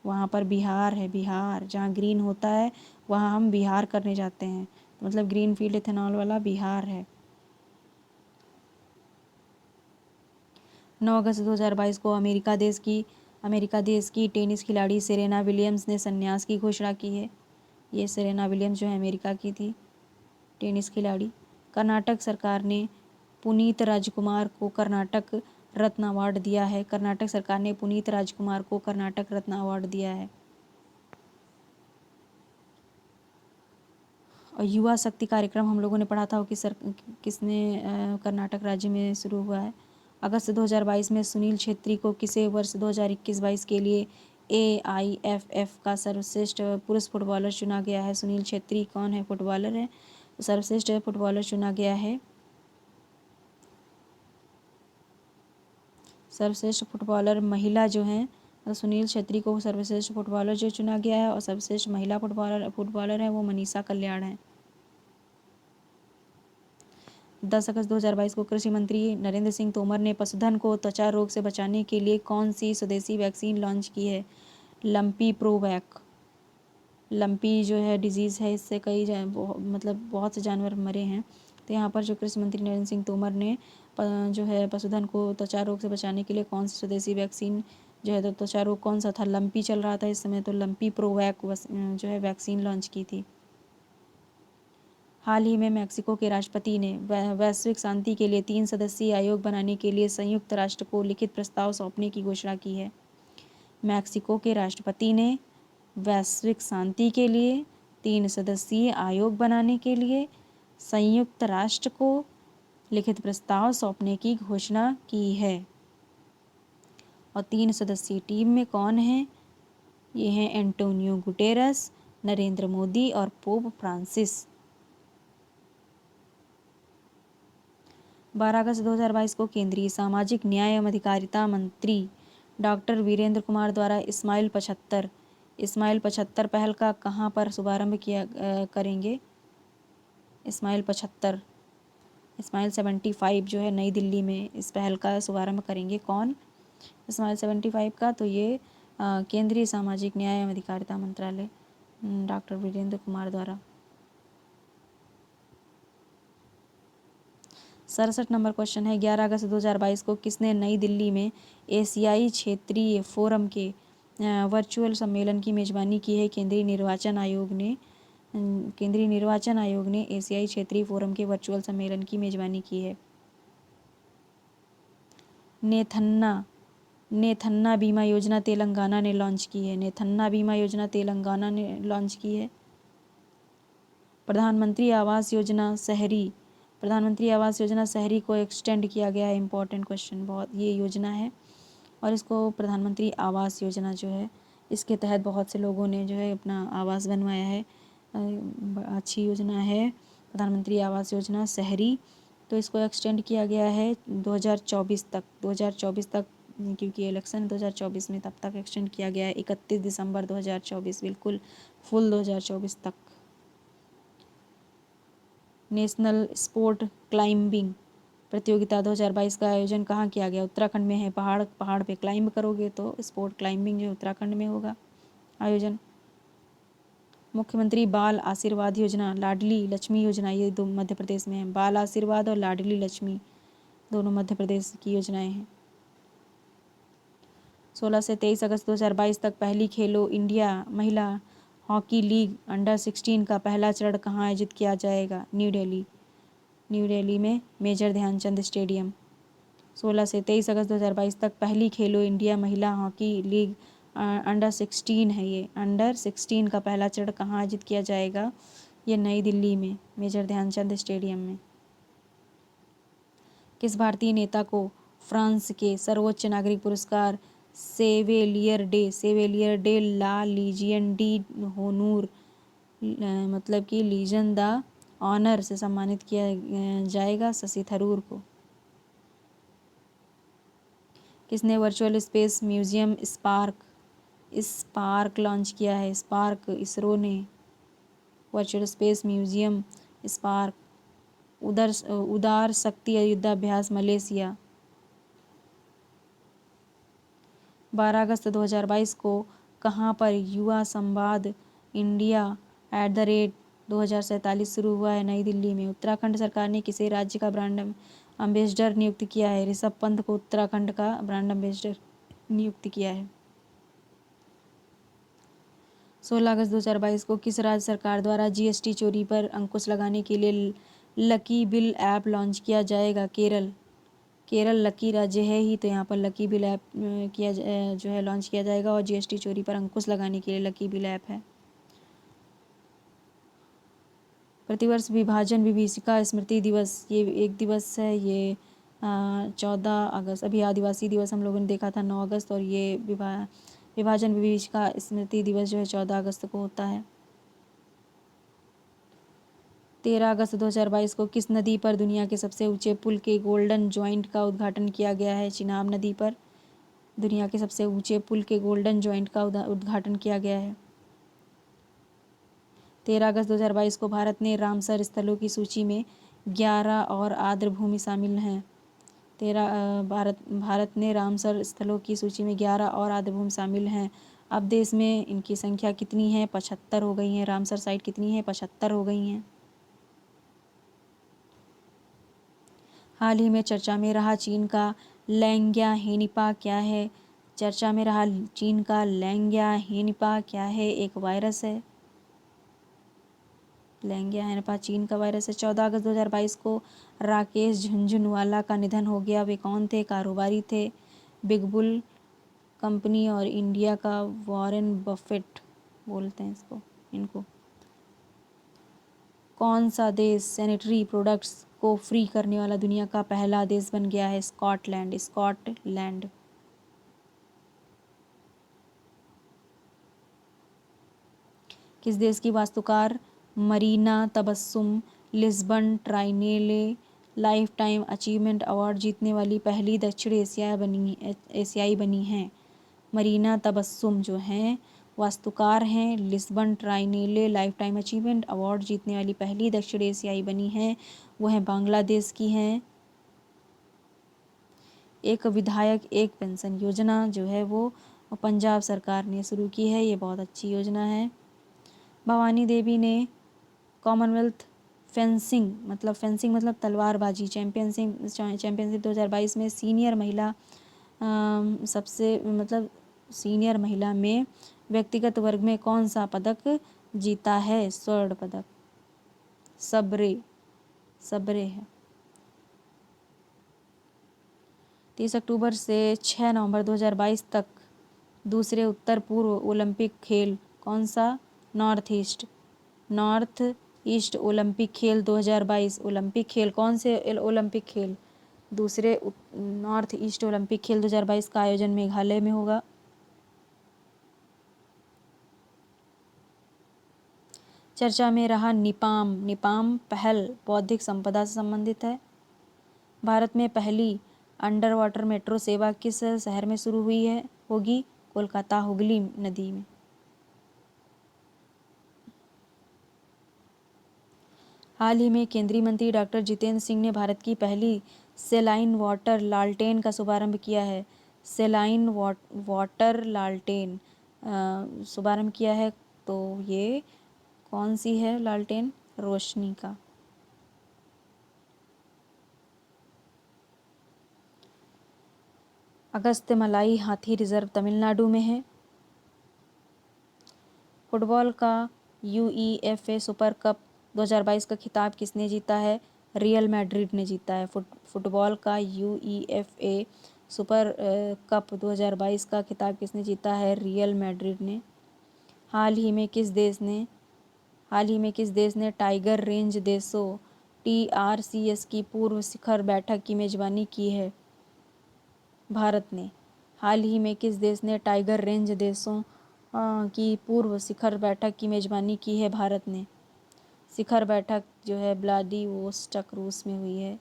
वहाँ पर बिहार है। बिहार जहाँ ग्रीन होता है वहाँ हम बिहार करने जाते हैं, तो मतलब ग्रीन फील्ड इथेनॉल वाला बिहार है। 9 अगस्त 2022 को अमेरिका देश की टेनिस खिलाड़ी सेरेना विलियम्स ने संन्यास की घोषणा की है। ये सेरेना विलियम्स जो है अमेरिका की थी टेनिस खिलाड़ी। कर्नाटक सरकार ने पुनीत राजकुमार को कर्नाटक रत्न अवार्ड दिया है। कर्नाटक सरकार ने पुनीत राजकुमार को कर्नाटक रत्न अवार्ड दिया है। और युवा शक्ति कार्यक्रम हम लोगों ने पढ़ा था कि किसने कर्नाटक राज्य में शुरू हुआ है। अगस्त 2022 में सुनील छेत्री को किसे वर्ष 2021-22 के लिए AIFF का सर्वश्रेष्ठ पुरुष फुटबॉलर चुना गया है? सुनील छेत्री कौन है? फुटबॉलर है, सर्वश्रेष्ठ फुटबॉलर चुना गया है। सर्वश्रेष्ठ फुटबॉलर महिला जो हैं सुनील छेत्री को सर्वश्रेष्ठ फुटबॉलर जो चुना गया है, और सर्वश्रेष्ठ महिला फुटबॉलर है वो मनीषा कल्याण है। 10 अगस्त 2022 को कृषि मंत्री नरेंद्र सिंह तोमर ने पशुधन को त्वचा रोग से बचाने के लिए कौन सी स्वदेशी वैक्सीन लॉन्च की है? Lumpy provoke. लंपी जो है डिजीज़ है, इससे मतलब बहुत से जानवर मरे हैं। तो यहाँ पर जो कृषि मंत्री नरेंद्र सिंह तोमर ने जो है पशुधन को त्वचा रोग से बचाने के लिए कौन सी स्वदेशी वैक्सीन जो है, तो त्वचा रोग कौन सा था? लंपी चल रहा था इस समय, तो लंपी प्रोवैक जो है वैक्सीन लॉन्च की थी। हाल ही में मैक्सिको के राष्ट्रपति ने वैश्विक शांति के लिए 3 सदस्यीय आयोग बनाने के लिए संयुक्त राष्ट्र को लिखित प्रस्ताव सौंपने की घोषणा की है। मैक्सिको के राष्ट्रपति ने वैश्विक शांति के लिए 3 सदस्यीय आयोग बनाने के लिए संयुक्त राष्ट्र को लिखित प्रस्ताव सौंपने की घोषणा की है। और 3 सदस्यीय टीम में कौन है? ये हैं एंटोनियो गुटेरस, नरेंद्र मोदी और पोप फ्रांसिस। 12 अगस्त 2022 को केंद्रीय सामाजिक न्याय एवं अधिकारिता मंत्री डॉक्टर वीरेंद्र कुमार द्वारा इस्माइल 75 पहल का कहाँ पर शुभारंभ करेंगे? इस्माइल 75 जो है नई दिल्ली में इस पहल का शुभारंभ करेंगे। कौन? इस्माइल 75 का, तो ये केंद्रीय सामाजिक न्याय एवं अधिकारिता मंत्रालय डॉक्टर वीरेंद्र कुमार द्वारा। 67 नंबर क्वेश्चन है, 11 अगस्त 2022 को किसने नई दिल्ली में एशियाई क्षेत्रीय फोरम के वर्चुअल सम्मेलन की मेजबानी की है? केंद्रीय निर्वाचन आयोग ने एशियाई क्षेत्रीय फोरम के वर्चुअल सम्मेलन की मेजबानी की है। नेथन्ना बीमा योजना तेलंगाना ने लॉन्च की है। नेथन्ना बीमा योजना तेलंगाना ने लॉन्च की है। प्रधानमंत्री आवास योजना शहरी को एक्सटेंड किया गया है। इंपॉर्टेंट क्वेश्चन, बहुत ये योजना है, और इसको प्रधानमंत्री आवास योजना जो है, इसके तहत बहुत से लोगों ने जो है अपना आवास बनवाया है। अच्छी योजना है प्रधानमंत्री आवास योजना शहरी। तो इसको एक्सटेंड किया गया है 2024 तक, क्योंकि इलेक्शन 2024 में, तब तक एक्सटेंड किया गया है 31 दिसंबर 2024, बिल्कुल फुल 2024 तक। नेशनल स्पोर्ट क्लाइंबिंग प्रतियोगिता 2022 का आयोजन कहाँ किया गया? उत्तराखंड में है। पहाड़ पे क्लाइंब करोगे तो स्पोर्ट क्लाइंबिंग जो उत्तराखंड में होगा आयोजन। मुख्यमंत्री बाल आशीर्वाद योजना, लाडली लक्ष्मी योजना, ये दो मध्य प्रदेश में है। बाल आशीर्वाद और लाडली लक्ष्मी दोनों मध्य प्रदेश की योजनाएं हैं। 16 से 23 अगस्त 2022 तक पहली खेलो इंडिया महिला हॉकी लीग अंडर-16 का पहला चरण कहाँ आयोजित किया जाएगा? न्यू दिल्ली में मेजर ध्यानचंद स्टेडियम। 16 से 23 अगस्त 2022 तक पहली खेलो इंडिया महिला हॉकी लीग अंडर-16 है। ये अंडर-16 का पहला चरण कहाँ आयोजित किया जाएगा? ये नई दिल्ली में मेजर ध्यानचंद स्टेडियम में। किस भारतीय नेता को फ्रांस के सर्वोच्च नागरिक पुरस्कार सेवेलियर डे ला लीजियन डी होनूर मतलब कि लीजन द ऑनर से सम्मानित किया जाएगा? शशि थरूर को। किसने virtual space museum spark launch किया है? स्पार्क इसरो ने। Virtual space museum spark. उदार शक्ति युद्धाभ्यास मलेशिया। 12 अगस्त 2022 को कहाँ पर युवा संवाद इंडिया @2047 शुरू हुआ है? नई दिल्ली में। उत्तराखंड सरकार ने किसे राज्य का ब्रांड एम्बेसडर नियुक्त किया है? ऋषभ पंत को उत्तराखंड का ब्रांड एम्बेसडर नियुक्त किया है। 16 अगस्त 2022 को किस राज्य सरकार द्वारा जीएसटी चोरी पर अंकुश लगाने के लिए लकी बिल ऐप लॉन्च किया जाएगा? केरल लकी राज्य है ही, तो यहाँ पर लकी बिल ऐप जो है लॉन्च किया जाएगा और जीएसटी चोरी पर अंकुश लगाने के लिए लकी बिल ऐप है। प्रतिवर्ष विभाजन विभीषिका स्मृति दिवस, ये एक दिवस है। ये 14 अगस्त, अभी आदिवासी दिवस हम लोगों ने देखा था 9 अगस्त, और ये विभाजन विभीषिका स्मृति दिवस जो है 14 अगस्त को होता है। 13 अगस्त 2022 को किस नदी पर दुनिया के सबसे ऊंचे पुल के गोल्डन जॉइंट का उद्घाटन किया गया है? चिनाब नदी पर दुनिया के सबसे ऊंचे पुल के गोल्डन जॉइंट का उद्घाटन किया गया है। 13 अगस्त 2022 को भारत ने रामसर स्थलों की सूची में 11 और आर्द्रभूमि शामिल हैं। भारत ने रामसर स्थलों की सूची में 11 और आर्द्रभूमि शामिल हैं। अब देश में इनकी संख्या कितनी है? 75 हो गई हैं। रामसर साइट कितनी है? 75 हो गई हैं। हाल ही में चर्चा में रहा चीन का लैंग्या हेनिपा क्या है? चर्चा में रहा चीन का लैंग्या हेनिपा क्या है? एक वायरस है। लैंग्या हेनिपा चीन का वायरस है। 14 अगस्त 2022 को राकेश झुनझुनवाला का निधन हो गया। वे कौन थे? कारोबारी थे। बिग बुल कंपनी और इंडिया का वॉरेन बफेट बोलते हैं इनको। कौन सा देश सैनिटरी प्रोडक्ट्स को फ्री करने वाला दुनिया का पहला देश बन गया है? स्कॉटलैंड। किस देश की वास्तुकार Marina Tabassum Lisbon Triennale lifetime achievement award जीतने वाली पहली दक्षिण एशियाई बनी हैं? मरीना तबस्सुम जो हैं वास्तुकार हैं, Lisbon Triennale lifetime achievement award जीतने वाली पहली दक्षिण एशियाई बनी हैं। वो हैं बांग्लादेश की हैं। एक विधायक एक पेंशन योजना जो है वो पंजाब सरकार ने शुरू की है। ये बहुत अच्छी योजना है। भवानी देवी ने कॉमनवेल्थ फेंसिंग मतलब तलवारबाजी चैंपियनशिप 2022 में सीनियर महिला सीनियर महिला में व्यक्तिगत वर्ग में कौन सा पदक जीता है? स्वर्ण पदक। सबरे है। 30 अक्टूबर से 6 नवंबर 2022 तक दूसरे उत्तर पूर्व ओलंपिक खेल कौन सा? नॉर्थ ईस्ट ओलंपिक खेल 2022 ओलंपिक खेल कौन से ओलंपिक खेल? दूसरे नॉर्थ ईस्ट ओलंपिक खेल 2022 का आयोजन मेघालय में होगा। चर्चा में रहा निपाम पहल बौद्धिक संपदा से संबंधित है। भारत में पहली अंडर वाटर मेट्रो सेवा किस शहर में शुरू होगी? कोलकाता हुगली नदी में। हाल ही में केंद्रीय मंत्री डॉक्टर जितेंद्र सिंह ने भारत की पहली सेलाइन वाटर लालटेन का शुभारंभ किया है? सेलाइन वाटर लालटेन शुभारंभ किया है, तो ये कौन सी है लालटेन? रोशनी का। अगस्त्यमलाई हाथी रिजर्व तमिलनाडु में है। फुटबॉल का यूईएफए सुपर कप 2022 का खिताब किसने जीता है? रियल मैड्रिड ने जीता है। फुटबॉल का यूईएफए सुपर कप 2022 का खिताब किसने जीता है? रियल मैड्रिड ने। हाल ही में किस देश ने टाइगर रेंज देशों TRCS की पूर्व शिखर बैठक की मेजबानी की है? भारत ने। हाल ही में किस देश ने टाइगर रेंज देशों की पूर्व शिखर बैठक की मेजबानी की है? भारत ने। शिखर बैठक जो है व्लादिवोस्टॉक रूस में हुई है।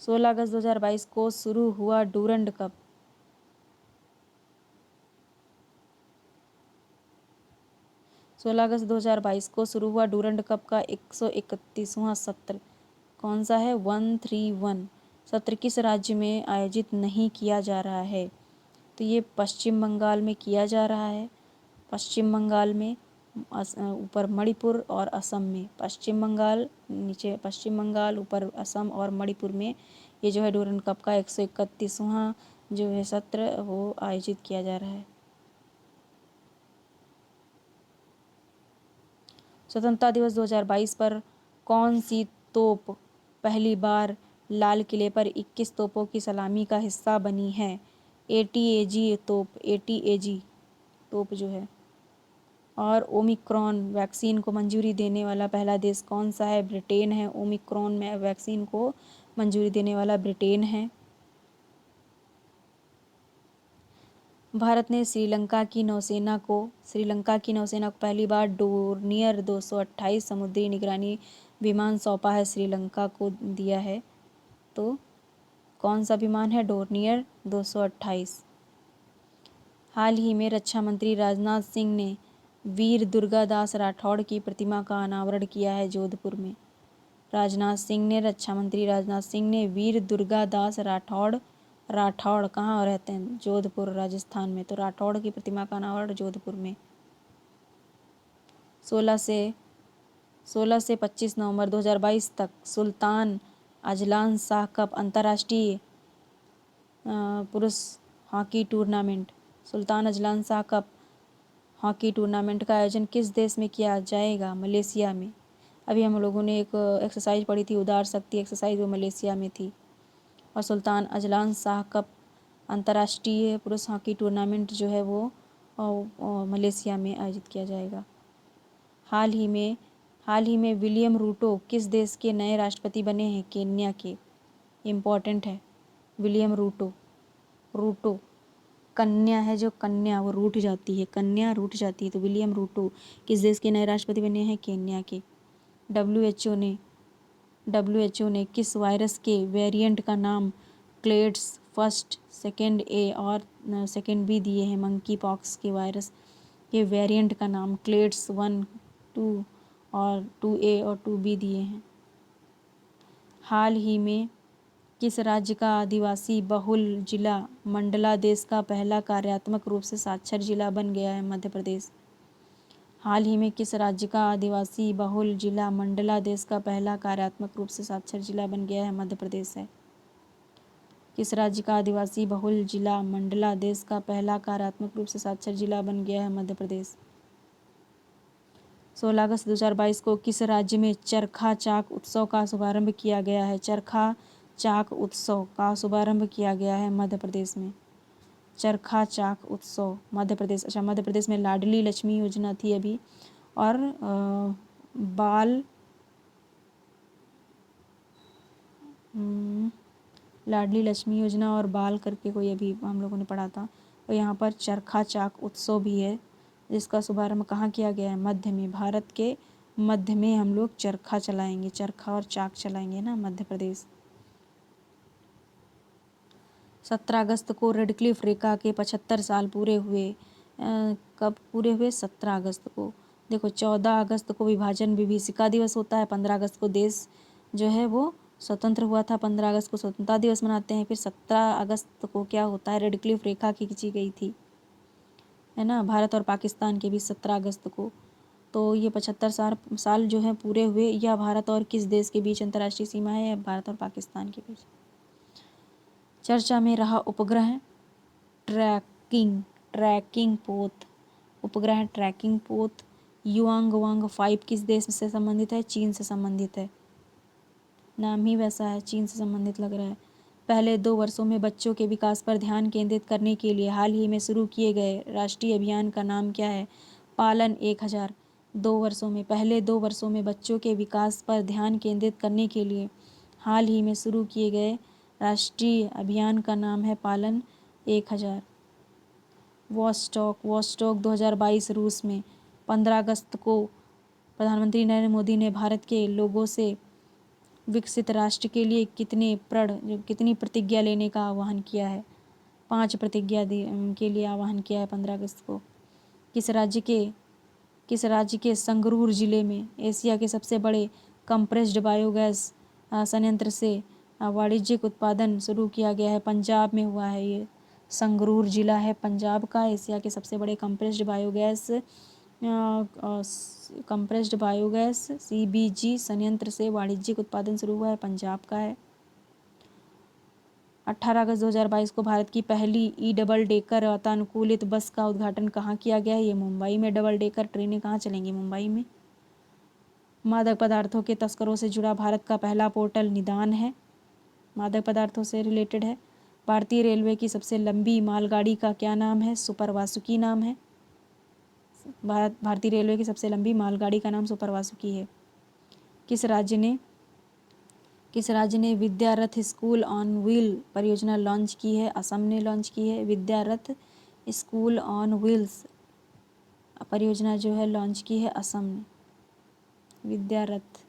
16 अगस्त 2022 को शुरू हुआ डूरंड कप। 16 अगस्त 2022 को शुरू हुआ डूरंड कप का 131वां सत्र कौन सा है? 131 सत्र किस राज्य में आयोजित नहीं किया जा रहा है? तो ये पश्चिम बंगाल में किया जा रहा है। पश्चिम बंगाल में, ऊपर मणिपुर और असम में। पश्चिम बंगाल, नीचे पश्चिम बंगाल, ऊपर असम और मणिपुर में ये जो है डूरंड कप का 131वां जो है सत्र वो आयोजित किया जा रहा है। स्वतंत्रता दिवस 2022 पर कौन सी तोप पहली बार लाल किले पर 21 तोपों की सलामी का हिस्सा बनी है? ATAG तोप जो है। और ओमिक्रॉन वैक्सीन को मंजूरी देने वाला पहला देश कौन सा है? ब्रिटेन है। ओमिक्रॉन में वैक्सीन को मंजूरी देने वाला ब्रिटेन है। भारत ने श्रीलंका की नौसेना को पहली बार डोर्नियर 228 समुद्री निगरानी विमान सौंपा है। श्रीलंका को दिया है, तो कौन सा विमान है? डोर्नियर 228। हाल ही में रक्षा मंत्री राजनाथ सिंह ने वीर दुर्गादास राठौड़ की प्रतिमा का अनावरण किया है जोधपुर में। रक्षा मंत्री राजनाथ सिंह ने वीर दुर्गादास राठौड़ कहाँ रहते हैं? जोधपुर राजस्थान में। तो राठौड़ की प्रतिमा का अनावरण जोधपुर में। 16 से 25 नवंबर 2022 तक सुल्तान अजलान शाह कप अंतर्राष्ट्रीय पुरुष hockey tournament Sultan Azlan Shah cup hockey tournament का आयोजन किस देश में किया जाएगा? मलेशिया में। अभी हम लोगों ने एक एक्सरसाइज पढ़ी थी, उदार शक्ति एक्सरसाइज, वो मलेशिया में थी। और सुल्तान अजलान शाह कप अंतर्राष्ट्रीय पुरुष हॉकी टूर्नामेंट जो है वो मलेशिया में आयोजित किया जाएगा। हाल ही में विलियम रूटो किस देश के नए राष्ट्रपति बने हैं? केन्या के। इम्पॉर्टेंट है विलियम रूटो। कन्या है जो कन्या वो रूठ जाती है, कन्या रूठ जाती है, तो विलियम रूटो किस देश के नए राष्ट्रपति बने हैं? केन्या के। WHO ने किस वायरस के वेरिएंट का नाम क्लेड्स फर्स्ट, सेकेंड ए और सेकेंड बी दिए हैं? मंकी पॉक्स के वायरस के वेरिएंट का नाम क्लेड्स 1, 2 और 2A और 2B दिए हैं। हाल ही में किस राज्य का आदिवासी बहुल जिला मंडला देश का पहला कार्यात्मक रूप से साक्षर जिला बन गया है? मध्य प्रदेश। हाल ही में किस राज्य का आदिवासी बहुल जिला मंडला देश का पहला कार्यात्मक रूप से साक्षर जिला बन गया है? मध्य प्रदेश है। किस राज्य का आदिवासी बहुल जिला मंडला देश का पहला कार्यात्मक रूप से साक्षर जिला बन गया है? मध्य प्रदेश। 16 अगस्त 2022 को किस राज्य में चरखा चाक उत्सव का शुभारंभ किया गया है? चरखा चाक उत्सव का शुभारंभ किया गया है मध्य प्रदेश में। चरखा चाक उत्सव मध्य प्रदेश। अच्छा, मध्य प्रदेश में लाडली लक्ष्मी योजना थी अभी, और लाडली लक्ष्मी योजना और बाल करके कोई अभी हम लोगों ने पढ़ा था। और यहाँ पर चरखा चाक उत्सव भी है, जिसका शुभारंभ कहाँ किया गया है? मध्य में। भारत के मध्य में हम लोग चरखा चलाएंगे, चरखा और चाक चलाएंगे ना, मध्य प्रदेश। 17 अगस्त को रेडक्लिफ रेखा के 75 साल पूरे हुए। कब पूरे हुए? 17 अगस्त को। देखो, 14 अगस्त को विभाजन विभीषिका दिवस होता है, 15 अगस्त को देश जो है वो स्वतंत्र हुआ था 15 अगस्त को स्वतंत्रता दिवस मनाते हैं। फिर 17 अगस्त को क्या होता है, रेड क्लिफ रेखा खींची गई थी, है ना, भारत और पाकिस्तान के बीच 17 अगस्त को। तो ये 75 साल जो है पूरे हुए। यह भारत और किस देश के बीच अंतर्राष्ट्रीय सीमा है, भारत और पाकिस्तान के बीच। चर्चा में रहा उपग्रह ट्रैकिंग ट्रैकिंग पोत, उपग्रह ट्रैकिंग पोत युआंग वांग 5 किस देश से संबंधित है, चीन से संबंधित है। नाम ही वैसा है, चीन से संबंधित लग रहा है। पहले 2 वर्षों में बच्चों के विकास पर ध्यान केंद्रित करने के लिए हाल ही में शुरू किए गए राष्ट्रीय अभियान का नाम क्या है, पालन 1000। 2 वर्षों में, पहले 2 वर्षों में बच्चों के विकास पर ध्यान केंद्रित करने के लिए हाल ही में शुरू किए गए राष्ट्रीय अभियान का नाम है पालन 1000। वॉस्टॉक 2022 रूस में 15 अगस्त को प्रधानमंत्री नरेंद्र मोदी ने भारत के लोगों से विकसित राष्ट्र के लिए कितनी प्रतिज्ञा लेने का आह्वान किया है, 5 प्रतिज्ञा के लिए आह्वान किया है 15 अगस्त को। किस राज्य के संगरूर जिले में एशिया के सबसे बड़े कंप्रेस्ड बायोगैस संयंत्र से वाणिज्यिक उत्पादन शुरू किया गया है, पंजाब में हुआ है। ये संगरूर जिला है पंजाब का। एशिया के सबसे बड़े कंप्रेस्ड बायोगैस CBG संयंत्र से वाणिज्यिक उत्पादन शुरू हुआ है, पंजाब का है। 18 अगस्त 2022 को भारत की पहली डबल डेकर वातानुकूलित बस का उद्घाटन कहाँ किया गया है, ये मुंबई में। डबल डेकर ट्रेनें कहाँ चलेंगी, मुंबई में। मादक पदार्थों के तस्करों से जुड़ा भारत का पहला पोर्टल निदान है, मादक पदार्थों से रिलेटेड है। भारतीय रेलवे की सबसे लंबी मालगाड़ी का क्या नाम है, सुपर वासुकी नाम है। भारतीय रेलवे की सबसे लंबी मालगाड़ी का नाम सुपर वासुकी है। किस राज्य ने विद्या रथ स्कूल ऑन व्हील परियोजना लॉन्च की है, असम ने लॉन्च की है। विद्या रथ स्कूल ऑन व्हील्स परियोजना जो है लॉन्च की है असम ने, विद्या रथ।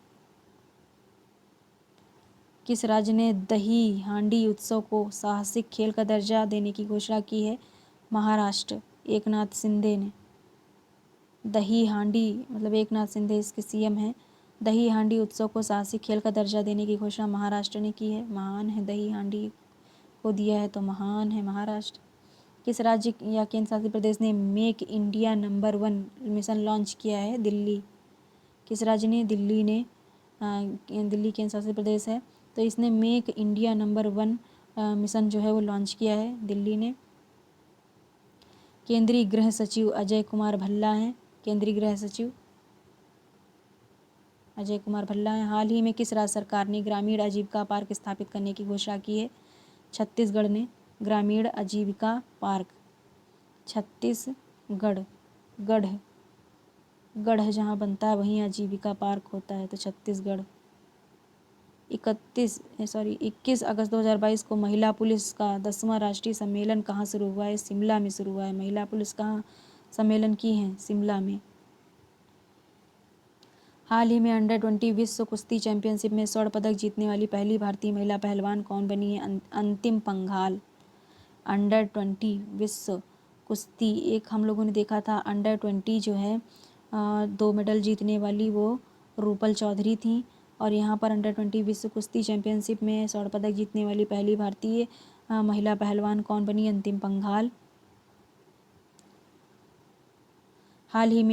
किस राज्य ने दही हांडी उत्सव को साहसिक खेल का दर्जा देने की घोषणा की है, महाराष्ट्र, एकनाथ शिंदे ने। दही हांडी मतलब एकनाथ शिंदे इसके CM हैं। दही हांडी उत्सव को साहसिक खेल का दर्जा देने की घोषणा महाराष्ट्र ने की है। महान है, दही हांडी को दिया है तो महान है महाराष्ट्र। किस राज्य या केंद्र शासित प्रदेश ने make India number 1 mission launch किया है, दिल्ली। किस राज्य ने, दिल्ली केंद्र शासित प्रदेश है, तो इसने मेक इंडिया नंबर 1 मिशन जो है वो लॉन्च किया है, दिल्ली ने। केंद्रीय गृह सचिव अजय कुमार भल्ला हैं, केंद्रीय गृह सचिव अजय कुमार भल्ला हैं। हाल ही में किस राज्य सरकार ने ग्रामीण आजीविका पार्क स्थापित करने की घोषणा की है, छत्तीसगढ़ ने ग्रामीण आजीविका पार्क। छत्तीसगढ़, गढ़ जहाँ बनता है वहीं आजीविका पार्क होता है, तो छत्तीसगढ़। 21 अगस्त 2022 को महिला पुलिस का 10वां राष्ट्रीय सम्मेलन कहाँ शुरू हुआ है, शिमला में शुरू हुआ है। महिला पुलिस कहाँ सम्मेलन की है, शिमला में। हाल ही में अंडर-20 विश्व कुश्ती चैंपियनशिप में स्वर्ण पदक जीतने वाली पहली भारतीय महिला पहलवान कौन बनी है, अंतिम पंघाल। अंडर-20 विश्व कुश्ती, एक हम लोगों ने देखा था अंडर-20 जो है 2 मेडल जीतने वाली वो रूपल चौधरी थी, और यहाँ पर अंडर-20 विश्व कुश्ती चैंपियनशिप में स्वर्ण पदक जीतने वाली पहली भारतीय महिला पहलवान कौन बनी, अंतिम पंघाल। हाल ही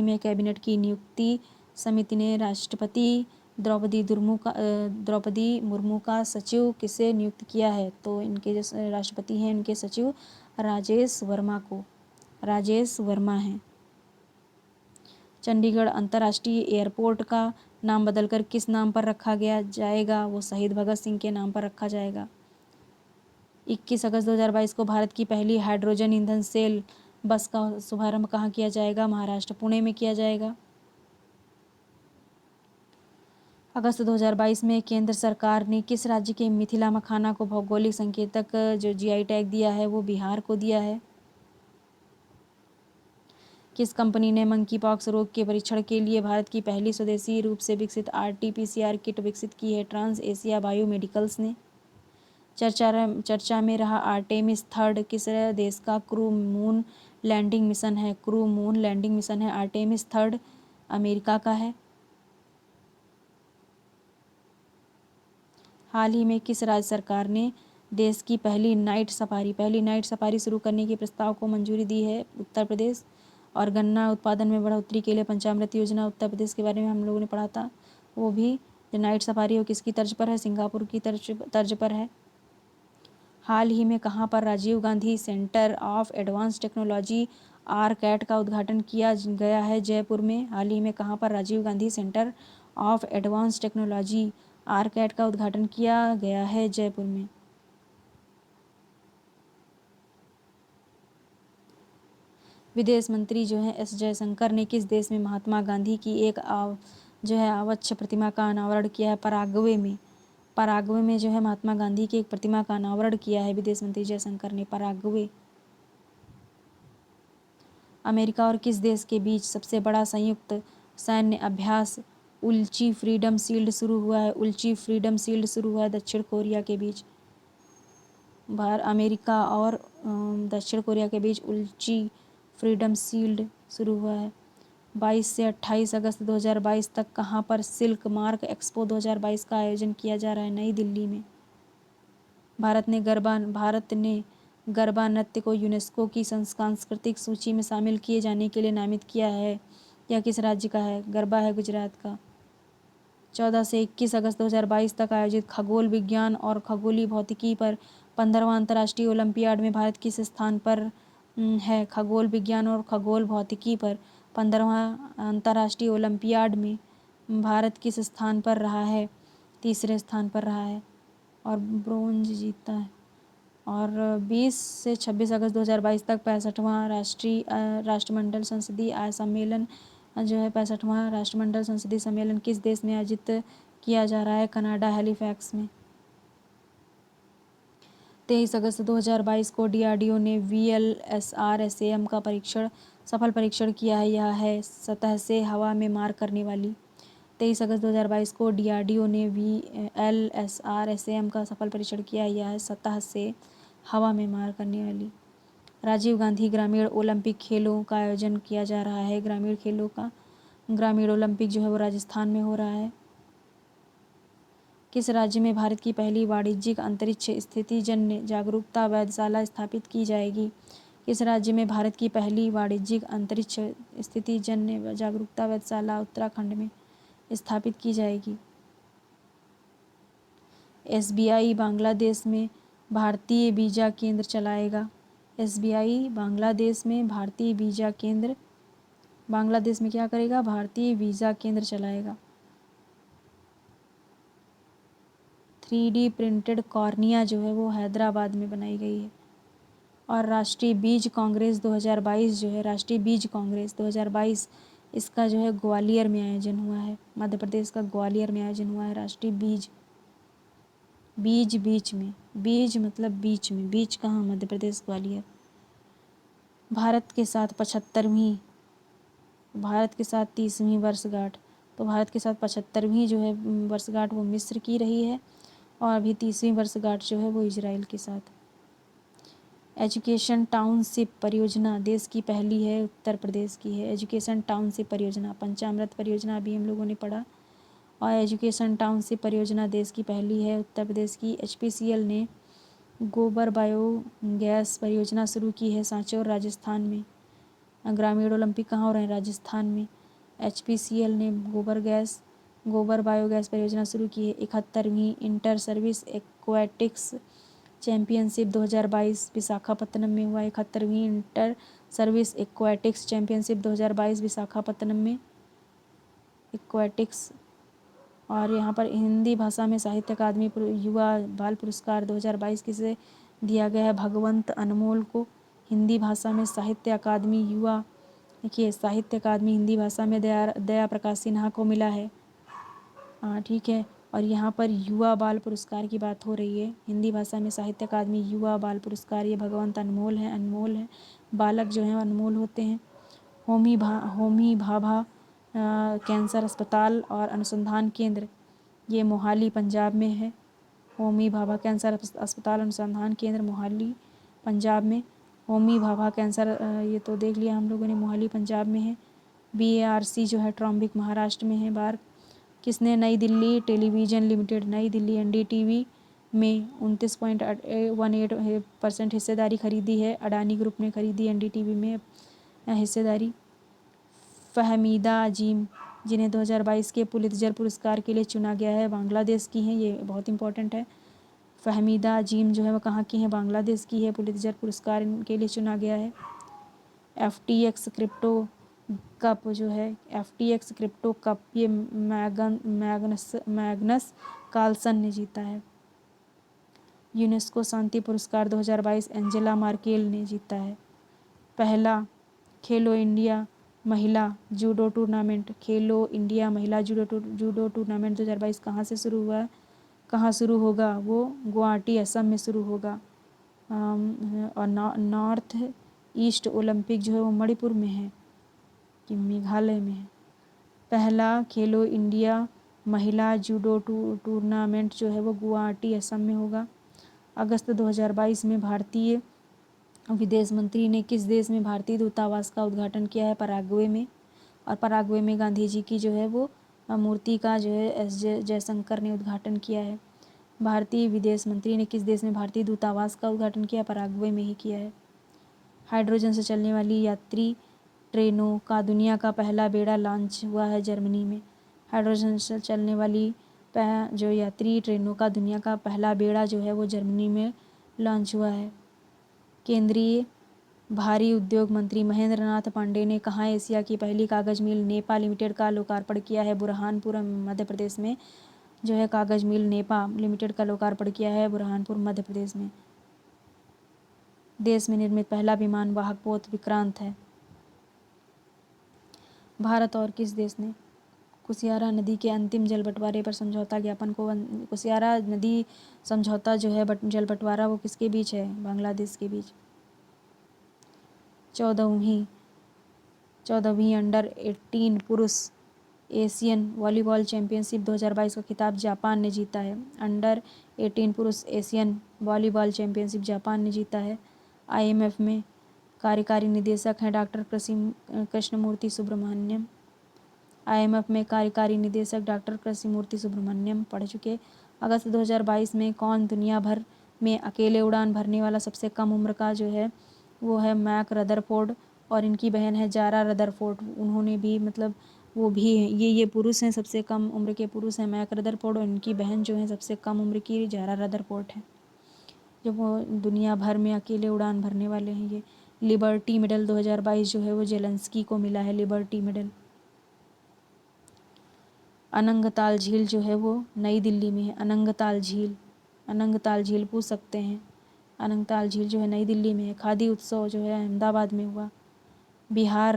में कैबिनेट की नियुक्ति समिति ने राष्ट्रपति द्रौपदी मुर्मू का सचिव किसे नियुक्त किया है, तो इनके जो राष्ट्रपति हैं इनके सचिव राजेश वर्मा हैं। चंडीगढ़ अंतर्राष्ट्रीय एयरपोर्ट का नाम बदलकर किस नाम पर रखा जाएगा, वो शहीद भगत सिंह के नाम पर रखा जाएगा। 21 अगस्त 2022 को भारत की पहली हाइड्रोजन ईंधन सेल बस का शुभारंभ कहाँ किया जाएगा, महाराष्ट्र, पुणे में किया जाएगा। अगस्त 2022 में केंद्र सरकार ने किस राज्य के मिथिला मखाना को भौगोलिक संकेतक जो GI टैग दिया है वो बिहार को दिया है। किस कंपनी ने मंकी पॉक्स रोग के परीक्षण के लिए भारत की पहली स्वदेशी रूप से विकसित RT-PCR किट विकसित की है, ट्रांस एशिया बायोमेडिकल्स ने। चर्चा में रहा आर्टेमिस 3 किस देश का क्रू मून लैंडिंग मिशन है, आर्टेमिस 3 अमेरिका का है। हाल ही में किस राज्य सरकार ने देश की पहली नाइट सफारी शुरू करने के प्रस्ताव को मंजूरी दी है? उत्तर प्रदेश। और गन्ना उत्पादन में बढ़ोतरी के लिए पंचामृत योजना उत्तर प्रदेश के बारे में हम लोगों ने पढ़ा था, वो भी जो नाइट सफारी है वो किसकी तर्ज पर है? सिंगापुर की तर्ज पर है। हाल ही में कहाँ पर Rajiv Gandhi centre of advance technology RCAT का उद्घाटन किया गया है? जयपुर में। हाल ही में कहाँ पर Rajiv Gandhi centre of advance technology RCAT का उद्घाटन किया गया है? जयपुर में। विदेश मंत्री जो है एस जयशंकर ने किस देश में महात्मा गांधी की एक जो है आवक्ष प्रतिमा का अनावरण किया है? पराग्वे में जो है महात्मा गांधी की एक प्रतिमा का अनावरण किया है विदेश मंत्री जयशंकर ने, पराग्वे। अमेरिका और किस देश के बीच सबसे बड़ा संयुक्त सैन्य अभ्यास उल्ची फ्रीडम शील्ड शुरू हुआ है? उल्ची फ्रीडम शील्ड शुरू हुआ है दक्षिण कोरिया के बीच। अमेरिका और दक्षिण कोरिया के बीच उल्ची फ्रीडम शील्ड शुरू हुआ है। 22 से 28 अगस्त 2022 तक कहाँ पर सिल्क मार्क एक्सपो 2022 का आयोजन किया जा रहा है? नई दिल्ली में। भारत ने गरबा नृत्य को यूनेस्को की सांस्कृतिक सूची में शामिल किए जाने के लिए नामित किया है। यह किस राज्य का है? गरबा है गुजरात का। 14 से 21 अगस्त 2022 तक आयोजित खगोल विज्ञान और खगोलीय भौतिकी पर 15वां अंतर्राष्ट्रीय ओलंपियाड में भारत किस स्थान पर है? खगोल विज्ञान और खगोल भौतिकी पर 15वां अंतर्राष्ट्रीय ओलंपियाड में भारत किस स्थान पर रहा है? तीसरे स्थान पर रहा है और ब्रोंज जीता है। और 20 से 26 अगस्त 2022 तक 65वां राष्ट्रमंडल संसदीय सम्मेलन जो है 65वां राष्ट्रमंडल संसदीय सम्मेलन किस देश में आयोजित किया जा रहा है? कनाडा, हैलिफैक्स में। 23 अगस्त 2022 को डीआरडीओ ने VLSR-SAM का सफल परीक्षण किया है। यह है सतह से हवा में मार करने वाली। 23 अगस्त 2022 को डीआरडीओ ने VLSR-SAM का सफल परीक्षण किया है। यह है सतह से हवा में मार करने वाली। राजीव गांधी ग्रामीण ओलंपिक खेलों का आयोजन किया जा रहा है। ग्रामीण ओलंपिक जो है वो राजस्थान में हो रहा है। किस राज्य में भारत की पहली वाणिज्यिक अंतरिक्ष स्थितिजन्य जागरूकता वेधशाला स्थापित की जाएगी? किस राज्य में भारत की पहली वाणिज्यिक अंतरिक्ष स्थितिजन्य जागरूकता वेधशाला उत्तराखंड में स्थापित की जाएगी। SBI बांग्लादेश में भारतीय वीज़ा केंद्र चलाएगा। SBI बांग्लादेश में भारतीय वीज़ा केंद्र बांग्लादेश में क्या करेगा? भारतीय वीज़ा केंद्र चलाएगा। 3D प्रिंटेड कॉर्निया जो है वो हैदराबाद में बनाई गई है। और राष्ट्रीय बीज कांग्रेस 2022 जो है राष्ट्रीय बीज कांग्रेस 2022 इसका जो है ग्वालियर में आयोजन हुआ है। मध्य प्रदेश का ग्वालियर में आयोजन हुआ है राष्ट्रीय बीज बीच में, बीज मतलब बीच में, बीच कहाँ? मध्य प्रदेश ग्वालियर। भारत के साथ 30वीं वर्षगांठ, तो भारत के साथ 75वीं जो है वर्षगांठ वो मिस्र की रही है और अभी 30वीं वर्षगांठ जो है वो इजराइल के साथ। एजुकेशन टाउनशिप परियोजना देश की पहली है, उत्तर प्रदेश की है। एजुकेशन टाउनशिप परियोजना, पंचामृत परियोजना अभी हम लोगों ने पढ़ा, और एजुकेशन टाउनशिप परियोजना देश की पहली है, उत्तर प्रदेश की। HPCL ने गोबर बायोगैस परियोजना शुरू की है सांचौर राजस्थान में। ग्रामीण ओलंपिक कहाँ हो रहे हैं? राजस्थान में। HPCL ने गोबर बायोगैस परियोजना शुरू की है। 71वीं inter service aquatics championship 2022 Visakhapatnam में हुआ। 71वीं inter service aquatics championship 2022 Visakhapatnam में एक्वेटिक्स। और यहाँ पर हिंदी भाषा में साहित्य अकादमी युवा बाल पुरस्कार 2022 किसे दिया गया है? भगवंत अनमोल को। हिंदी भाषा में साहित्य अकादमी युवा, देखिए साहित्य अकादमी हिंदी भाषा में दया प्रकाश सिन्हा को मिला है। ठीक है। और यहाँ पर युवा बाल पुरस्कार की बात हो रही है। हिंदी भाषा में साहित्य अकादमी युवा बाल पुरस्कार ये भगवंत अनमोल है। बालक जो हैं अनमोल होते हैं। होमी भाभा कैंसर अस्पताल और अनुसंधान केंद्र ये मोहाली पंजाब में है। होमी भाभा कैंसर अस्पताल अनुसंधान केंद्र मोहाली पंजाब में। होमी भाभा कैंसर ये तो देख लिया हम लोगों ने, मोहाली पंजाब में है। BARC जो है ट्रॉम्बिक महाराष्ट्र में है। किसने नई दिल्ली टेलीविज़न लिमिटेड, नई दिल्ली एनडीटीवी में 29.18% हिस्सेदारी खरीदी है। अडानी ग्रुप ने खरीदी एनडीटीवी में हिस्सेदारी। फ़हमीदा अजीम, जिन्हें 2022 के पुलित्ज़र पुरस्कार के लिए चुना गया है, बांग्लादेश की हैं, ये बहुत इंपॉर्टेंट है। फ़हमीदा अजीम जो है वो कहाँ की हैं, बांग्लादेश की है, पुलित्ज़र पुरस्कार के लिए चुना गया है। FTX क्रिप्टो कप जो है, FTX क्रिप्टो कप, ये मैग्नस कार्लसन ने जीता है। यूनेस्को शांति पुरस्कार 2022 एंजेला मार्केल ने जीता है। पहला खेलो इंडिया महिला जूडो टूर्नामेंट, खेलो इंडिया महिला जूडो टूर्नामेंट 2022 कहाँ से शुरू हुआ, कहाँ शुरू होगा, वो गुवाहाटी असम में शुरू होगा। और नॉर्थ ईस्ट ओलंपिक जो है वो मणिपुर में है कि मेघालय में है। पहला खेलो इंडिया महिला जूडो टूर्नामेंट जो है वो गुवाहाटी असम में होगा। अगस्त 2022 में भारतीय विदेश मंत्री ने किस देश में भारतीय दूतावास का उद्घाटन किया है, पराग्वे में। और पराग्वे में गांधी जी की जो है वो मूर्ति का जो है एस जयशंकर ने उद्घाटन किया है। भारतीय विदेश मंत्री ने किस देश में भारतीय दूतावास का उद्घाटन किया, पराग्वे में ही किया है। हाइड्रोजन से चलने वाली यात्री ट्रेनों का दुनिया का पहला बेड़ा लॉन्च हुआ है जर्मनी में। हाइड्रोजन से चलने वाली जो यात्री ट्रेनों का दुनिया का पहला बेड़ा जो है वो जर्मनी में लॉन्च हुआ है। केंद्रीय भारी उद्योग मंत्री महेंद्र नाथ पांडे ने कहाँ एशिया की पहली कागज़ मिल नेपा लिमिटेड का लोकार्पण किया है, बुरहानपुर मध्य प्रदेश में जो है कागज़ मिल नेपा लिमिटेड का लोकार्पण किया है, बुरहानपुर मध्य प्रदेश में। देश में निर्मित पहला विमान वाहक पोत विक्रांत है। भारत और किस देश ने कुशियारा नदी के अंतिम जल बंटवारे पर समझौता ज्ञापन को, कुशियारा नदी समझौता जो है जल बंटवारा वो किसके बीच है, बांग्लादेश के बीच। 14वीं अंडर-18 पुरुष एशियन वॉलीबॉल चैंपियनशिप 2022 का खिताब जापान ने जीता है। अंडर-18 पुरुष एशियन वॉलीबॉल चैंपियनशिप जापान ने जीता है। IMF में कार्यकारी निदेशक हैं डॉक्टर कृष्णमूर्ति सुब्रमण्यम। IMF में कार्यकारी निदेशक डॉक्टर कृष्णमूर्ति सुब्रमण्यम पढ़ चुके। अगस्त 2022 में कौन दुनिया भर में अकेले उड़ान भरने वाला सबसे कम उम्र का जो है वो है मैक रदरफोर्ड, और इनकी बहन है जारा रदरफोर्ड। उन्होंने भी मतलब वो भी ये पुरुष हैं, सबसे कम उम्र के पुरुष हैं मैक रदरफोर्ड, और इनकी बहन जो है सबसे कम उम्र की जारा रदरफोर्ड है, जो वो दुनिया भर में अकेले उड़ान भरने वाले हैं। ये लिबर्टी मेडल 2022 जो है वो जेलेंस्की को मिला है, लिबर्टी मेडल। अनंगताल झील जो है वो नई दिल्ली में है। अनंगताल झील पूछ सकते हैं। अनंगताल झील जो है नई दिल्ली में है। खादी उत्सव जो है अहमदाबाद में हुआ। बिहार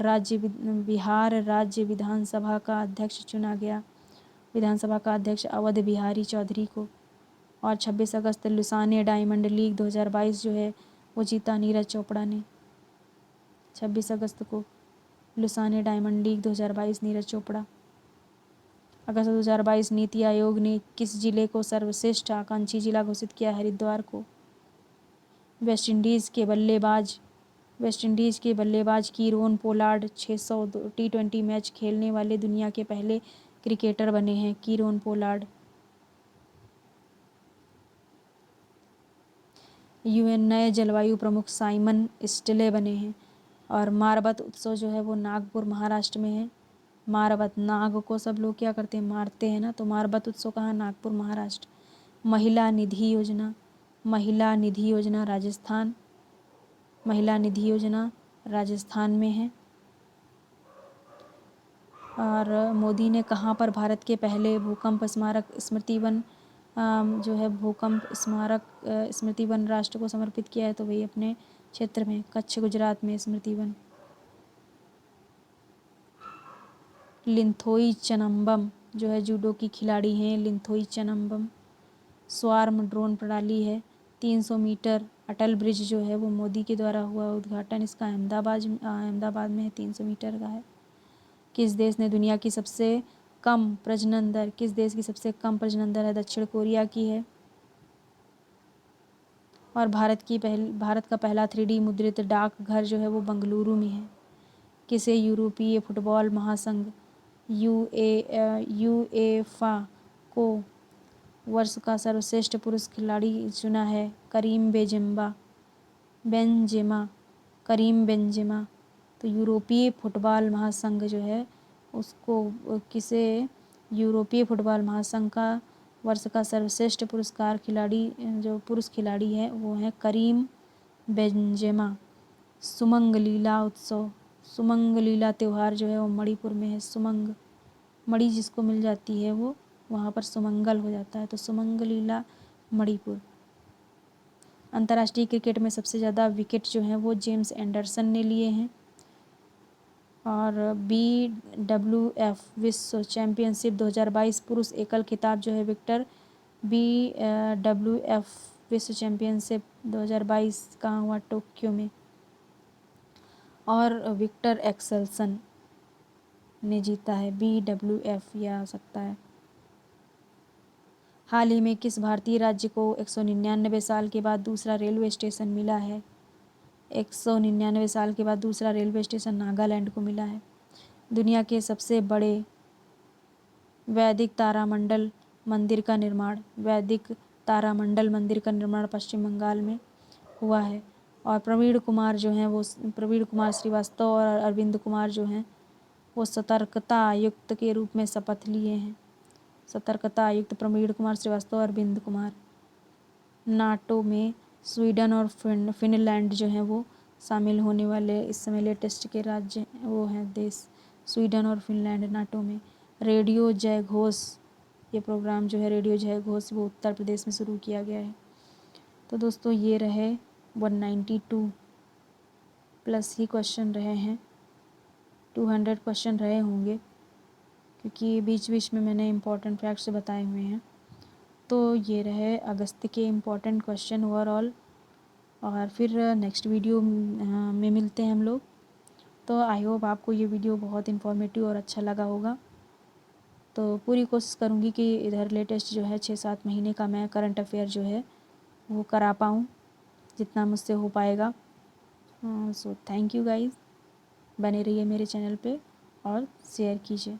राज्य विधानसभा का अध्यक्ष चुना गया, विधानसभा का अध्यक्ष अवध बिहारी चौधरी को। और 26 अगस्त लुसाने डायमंड लीग 2022 जो है वो जीता नीरज चोपड़ा ने। 26 अगस्त को Lausanne diamond league 2022 Neeraj Chopra. अगस्त 2022 नीति आयोग ने किस जिले को सर्वश्रेष्ठ आकांक्षी जिला घोषित किया, हरिद्वार को। वेस्टइंडीज़ के बल्लेबाज कीरोन पोलार्ड 600 T20 मैच खेलने वाले दुनिया के पहले क्रिकेटर बने हैं, कीरोन पोलार्ड। UN नए जलवायु प्रमुख साइमन स्टिले बने हैं। और मारबत उत्सव जो है वो नागपुर महाराष्ट्र में है। मारबत, नाग को सब लोग क्या करते हैं, मारते हैं ना, तो मारबत उत्सव कहाँ, नागपुर महाराष्ट्र। महिला निधि योजना राजस्थान, महिला निधि योजना राजस्थान में है। और मोदी ने कहाँ पर भारत के पहले भूकंप स्मारक स्मृति वन जो है भूकंप स्मारक स्मृति वन राष्ट्र को समर्पित किया है, तो वही अपने क्षेत्र में कच्छ गुजरात में स्मृति वन। लिंथोई चनम्बम जो है जूडो की खिलाड़ी हैं, लिंथोई चनम्बम। स्वार्म ड्रोन प्रणाली है 300 मीटर। अटल ब्रिज जो है वो मोदी के द्वारा हुआ उद्घाटन, इसका अहमदाबाद में है, 300 मीटर का है। किस देश ने दुनिया की सबसे कम प्रजनन दर, किस देश की सबसे कम प्रजनन दर है, दक्षिण कोरिया की है। और भारत का पहला 3D मुद्रित डाकघर जो है वो बंगलुरु में है। किसे यूरोपीय फुटबॉल महासंघ यूएफा को वर्ष का सर्वश्रेष्ठ पुरुष खिलाड़ी चुना है? Karim Benzema. तो यूरोपीय फुटबॉल महासंघ जो है उसको किसे यूरोपीय फुटबॉल महासंघ का वर्ष का सर्वश्रेष्ठ पुरस्कार खिलाड़ी जो पुरुष खिलाड़ी है वो है करीम बेंजेमा। सुमंग लीला त्यौहार जो है वो मणिपुर में है। मणि जिसको मिल जाती है वो वहाँ पर सुमंगल हो जाता है, तो सुमंग लीला मणिपुर। अंतर्राष्ट्रीय क्रिकेट में सबसे ज़्यादा विकेट जो हैं वो जेम्स एंडरसन ने लिए हैं। और BWF विश्व चैम्पियनशिप 2022 पुरुष एकल खिताब जो है विक्टर BWF विश्व चैम्पियनशिप 2022 कहाँ हुआ? टोक्यो में। और विक्टर एक्सेल्सन ने जीता है। BWF यह आ सकता है। हाल ही में किस भारतीय राज्य को 199 साल के बाद दूसरा रेलवे स्टेशन मिला है? 199 साल के बाद दूसरा रेलवे स्टेशन नागालैंड को मिला है। दुनिया के सबसे बड़े वैदिक तारामंडल मंदिर का निर्माण पश्चिम बंगाल में हुआ है। और प्रवीण कुमार श्रीवास्तव और अरविंद कुमार जो हैं वो सतर्कता आयुक्त के रूप में शपथ लिए हैं। सतर्कता आयुक्त प्रवीण कुमार श्रीवास्तव और अरविंद कुमार। नाटो में स्वीडन और फिनलैंड जो हैं वो शामिल होने वाले इस समय लेटेस्ट के राज्य वो हैं देश स्वीडन और फिनलैंड नाटो में। रेडियो जय घोष ये प्रोग्राम जो है रेडियो जय घोष वो उत्तर प्रदेश में शुरू किया गया है। तो दोस्तों ये रहे 192 प्लस ही क्वेश्चन रहे हैं। 200 क्वेश्चन रहे होंगे क्योंकि बीच बीच में मैंने इम्पोर्टेंट फैक्ट्स बताए हुए हैं। तो ये रहे अगस्त के इम्पोर्टेंट क्वेश्चन ओवरऑल। और फिर नेक्स्ट वीडियो में मिलते हैं हम लोग। तो आई होप आपको ये वीडियो बहुत इन्फॉर्मेटिव और अच्छा लगा होगा। तो पूरी कोशिश करूँगी कि इधर लेटेस्ट जो है 6-7 महीने का मैं करंट अफेयर जो है वो करा पाऊँ जितना मुझसे हो पाएगा। सो थैंक यू गाइज़, बने रहिए मेरे चैनल पे और शेयर कीजिए।